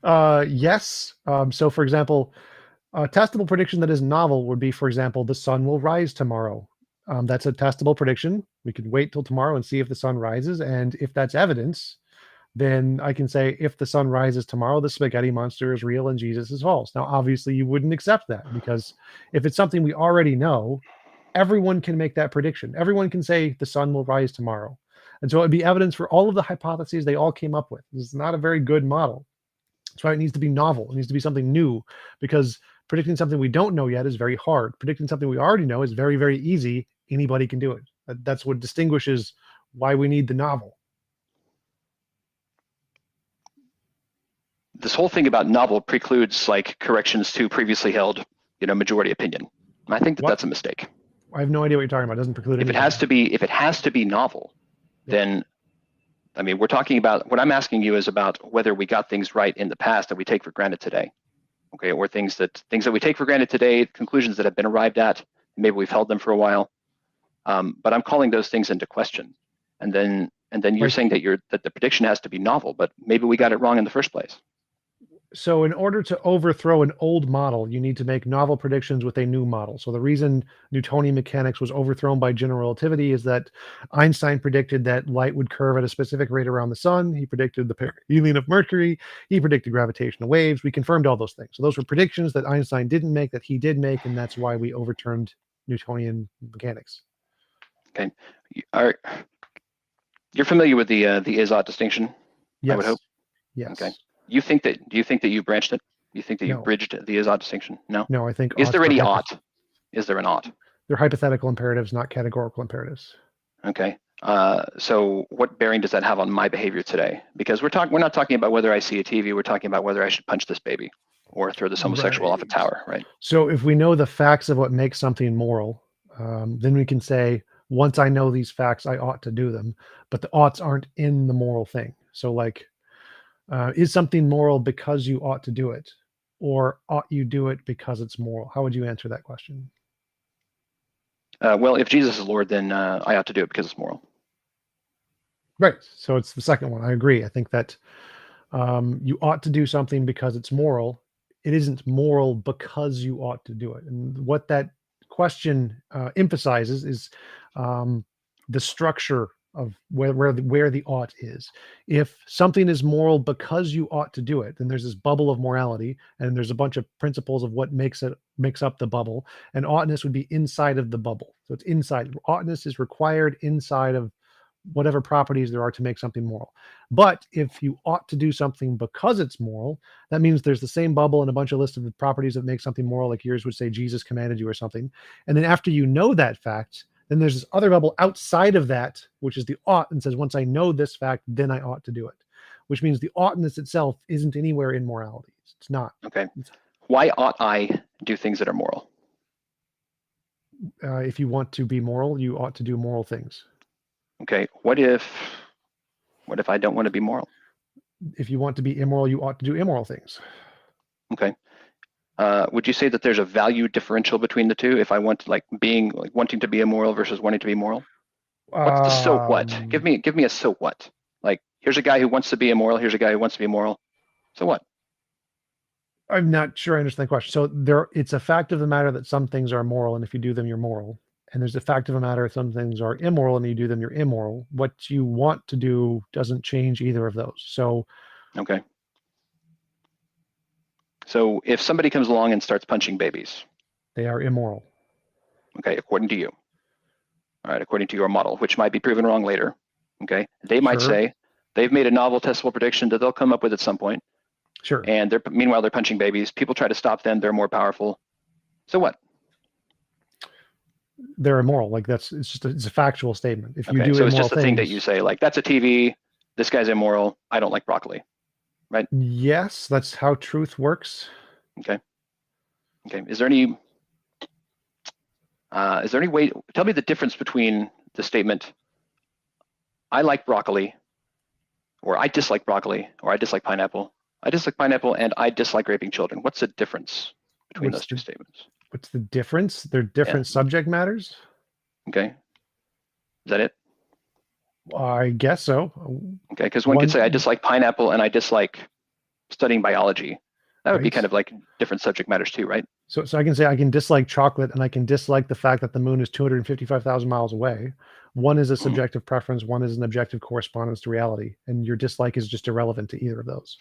that? Yes. So, for example, a testable prediction that is novel would be, for example, the sun will rise tomorrow. That's a testable prediction. We can wait till tomorrow and see if the sun rises. And if that's evidence, then I can say, if the sun rises tomorrow, the spaghetti monster is real and Jesus is false. Now, obviously, you wouldn't accept that, because if it's something we already know, everyone can make that prediction. Everyone can say the sun will rise tomorrow. And so it would be evidence for all of the hypotheses they all came up with. This is not a very good model. That's why it needs to be novel. It needs to be something new, because predicting something we don't know yet is very hard. Predicting something we already know is very, very easy. Anybody can do it. That's what distinguishes why we need the novel. This whole thing about novel precludes like corrections to previously held, majority opinion. And I think that's a mistake. I have no idea what you're talking about. It doesn't preclude anything. If it has to be novel, then we're talking about, what I'm asking you is about whether we got things right in the past that we take for granted today. Okay, or things that we take for granted today, conclusions that have been arrived at, maybe we've held them for a while. But I'm calling those things into question. And then you're saying that the prediction has to be novel, but maybe we got it wrong in the first place. So in order to overthrow an old model, you need to make novel predictions with a new model. So the reason Newtonian mechanics was overthrown by general relativity is that Einstein predicted that light would curve at a specific rate around the sun. He predicted the perihelion of Mercury. He predicted gravitational waves. We confirmed all those things. So those were predictions that Einstein didn't make, that he did make, and that's why we overturned Newtonian mechanics. Okay. You're familiar with the is-ought distinction? Yes. I would hope. Yes. Okay. Do you think that you branched it? Do you think that you bridged the is-ought distinction? No. No, I think. Is there any ought? Is there an ought? They're hypothetical imperatives, not categorical imperatives. Okay. So what bearing does that have on my behavior today? Because we're not talking about whether I see a TV. We're talking about whether I should punch this baby or throw this homosexual off a tower, right? So if we know the facts of what makes something moral, then we can say, once I know these facts, I ought to do them. But the oughts aren't in the moral thing. So like, is something moral because you ought to do it, or ought you do it because it's moral? How would you answer that question? Well, if Jesus is Lord, then I ought to do it because it's moral. Right. So it's the second one. I agree. I think that you ought to do something because it's moral. It isn't moral because you ought to do it. And what that question emphasizes is the structure of where the ought is. If something is moral because you ought to do it, then there's this bubble of morality, and there's a bunch of principles of what makes up the bubble, and oughtness would be inside of the bubble. So it's inside. Oughtness is required inside of whatever properties there are to make something moral. But if you ought to do something because it's moral, that means there's the same bubble and a bunch of lists of the properties that make something moral, like yours would say Jesus commanded you or something. And then after you know that fact, then there's this other bubble outside of that, which is the ought, and says, once I know this fact, then I ought to do it. Which means the oughtness itself isn't anywhere in morality. It's not. Okay. Why ought I do things that are moral? If you want to be moral, you ought to do moral things. Okay. What if I don't want to be moral? If you want to be immoral, you ought to do immoral things. Okay. would you say that there's a value differential between the two? If I want wanting to be immoral versus wanting to be moral? What's the so what? Give me a so what. Like, here's a guy who wants to be immoral. Here's a guy who wants to be moral. So what? I'm not sure I understand the question. So it's a fact of the matter that some things are moral, and if you do them, you're moral. And there's a fact of the matter some things are immoral, and you do them, you're immoral. What you want to do doesn't change either of those. So, okay. So if somebody comes along and starts punching babies, they are immoral. Okay, according to you. All right, according to your model, which might be proven wrong later. Okay, they might say they've made a novel testable prediction that they'll come up with at some point. Sure. And meanwhile they're punching babies. People try to stop them. They're more powerful. So what? They're immoral. Like it's a factual statement. If you do so it's just things, thing that you say, like, that's a TV. This guy's immoral. I don't like broccoli. Right? Yes, that's how truth works. Okay. Is there any way? Tell me the difference between the statement, I like broccoli, or I dislike broccoli, or I dislike pineapple. I dislike pineapple, and I dislike raping children. What's the difference between those two statements? What's the difference? They're different subject matters. Okay. Is that it? I guess so. Okay, because one could say I dislike pineapple and I dislike studying biology. That would be kind of like different subject matters too, right? So I can say I can dislike chocolate and I can dislike the fact that the moon is 255,000 miles away. One is a subjective preference, one is an objective correspondence to reality, and your dislike is just irrelevant to either of those.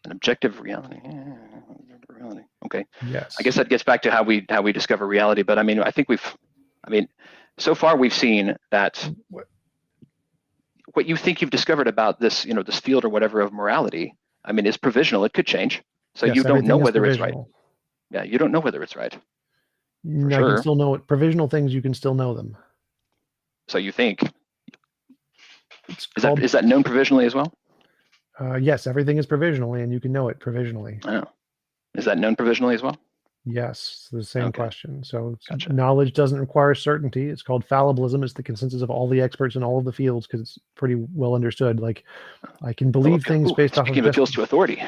An objective reality. Okay. Yes. I guess that gets back to how we discover reality. But I mean, so far we've seen that what you think you've discovered about this, this field or whatever of morality, I mean, is provisional. It could change. So you don't know whether it's right. Yeah, you don't know whether it's right. I can still know it. Provisional things, you can still know them. So you think. Is that known provisionally as well? Yes, everything is provisionally, and you can know it provisionally. Oh. Is that known provisionally as well? Yes, the same question. So knowledge doesn't require certainty. It's called fallibilism. It's the consensus of all the experts in all of the fields because it's pretty well understood. Like, I can believe things based off of appeals to authority.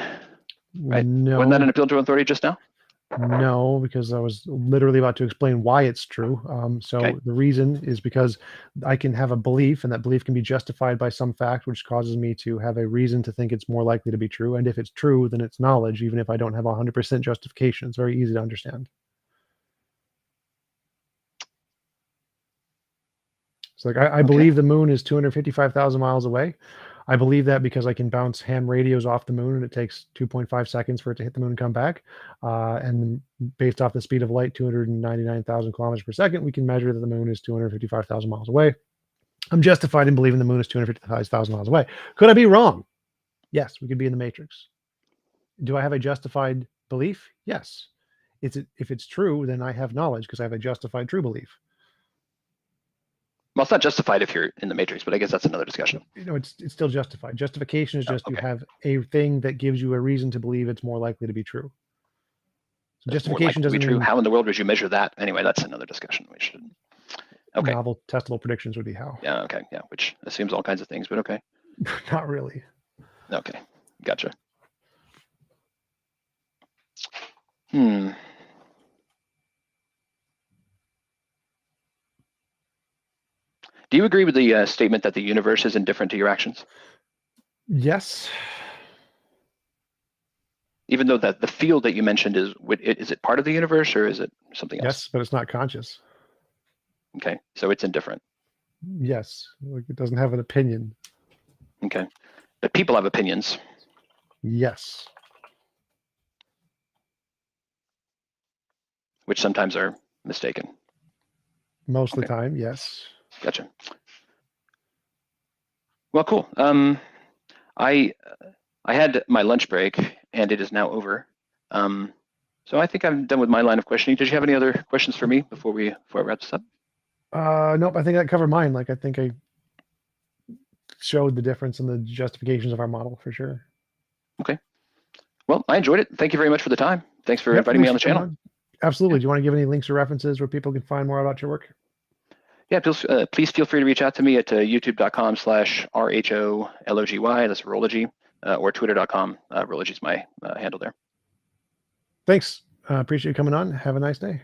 Right? No. Wasn't that an appeal to authority just now? No, because I was literally about to explain why it's true. The reason is because I can have a belief, and that belief can be justified by some fact, which causes me to have a reason to think it's more likely to be true. And if it's true, then it's knowledge, even if I don't have 100% justification. It's very easy to understand. So, like, I believe the moon is 255,000 miles away. I believe that because I can bounce ham radios off the moon and it takes 2.5 seconds for it to hit the moon and come back. And based off the speed of light, 299,000 kilometers per second, we can measure that the moon is 255,000 miles away. I'm justified in believing the moon is 255,000 miles away. Could I be wrong? Yes, we could be in the matrix. Do I have a justified belief? Yes. If it's true, then I have knowledge because I have a justified true belief. Well, it's not justified if you're in the matrix, but I guess that's another discussion. It's still justified. Justification is just you have a thing that gives you a reason to believe it's more likely to be true. So justification doesn't mean how in the world would you measure that? Anyway, that's another discussion. We should. Okay. Novel testable predictions would be how. Yeah. Okay. Yeah. Which assumes all kinds of things, but okay. Not really. Okay. Gotcha. Do you agree with the statement that the universe is indifferent to your actions? Yes. Even though that the field that you mentioned is it part of the universe or is it something else? Yes, but it's not conscious. Okay, so it's indifferent. Yes, like it doesn't have an opinion. Okay, but people have opinions. Yes. Which sometimes are mistaken. Most of the time, yes. Gotcha. Well, cool. I had my lunch break and it is now over. So I think I'm done with my line of questioning. Did you have any other questions for me before I wrap this up? Nope. I think that covered mine. Like, I think I showed the difference in the justifications of our model for sure. Okay. Well, I enjoyed it. Thank you very much for the time. Thanks for inviting me on the channel. Absolutely. Yeah. Do you want to give any links or references where people can find more about your work? Yeah, please feel free to reach out to me at youtube.com/RHOLOGY, that's Rology, or twitter.com. Rology is my handle there. Thanks. Appreciate you coming on. Have a nice day.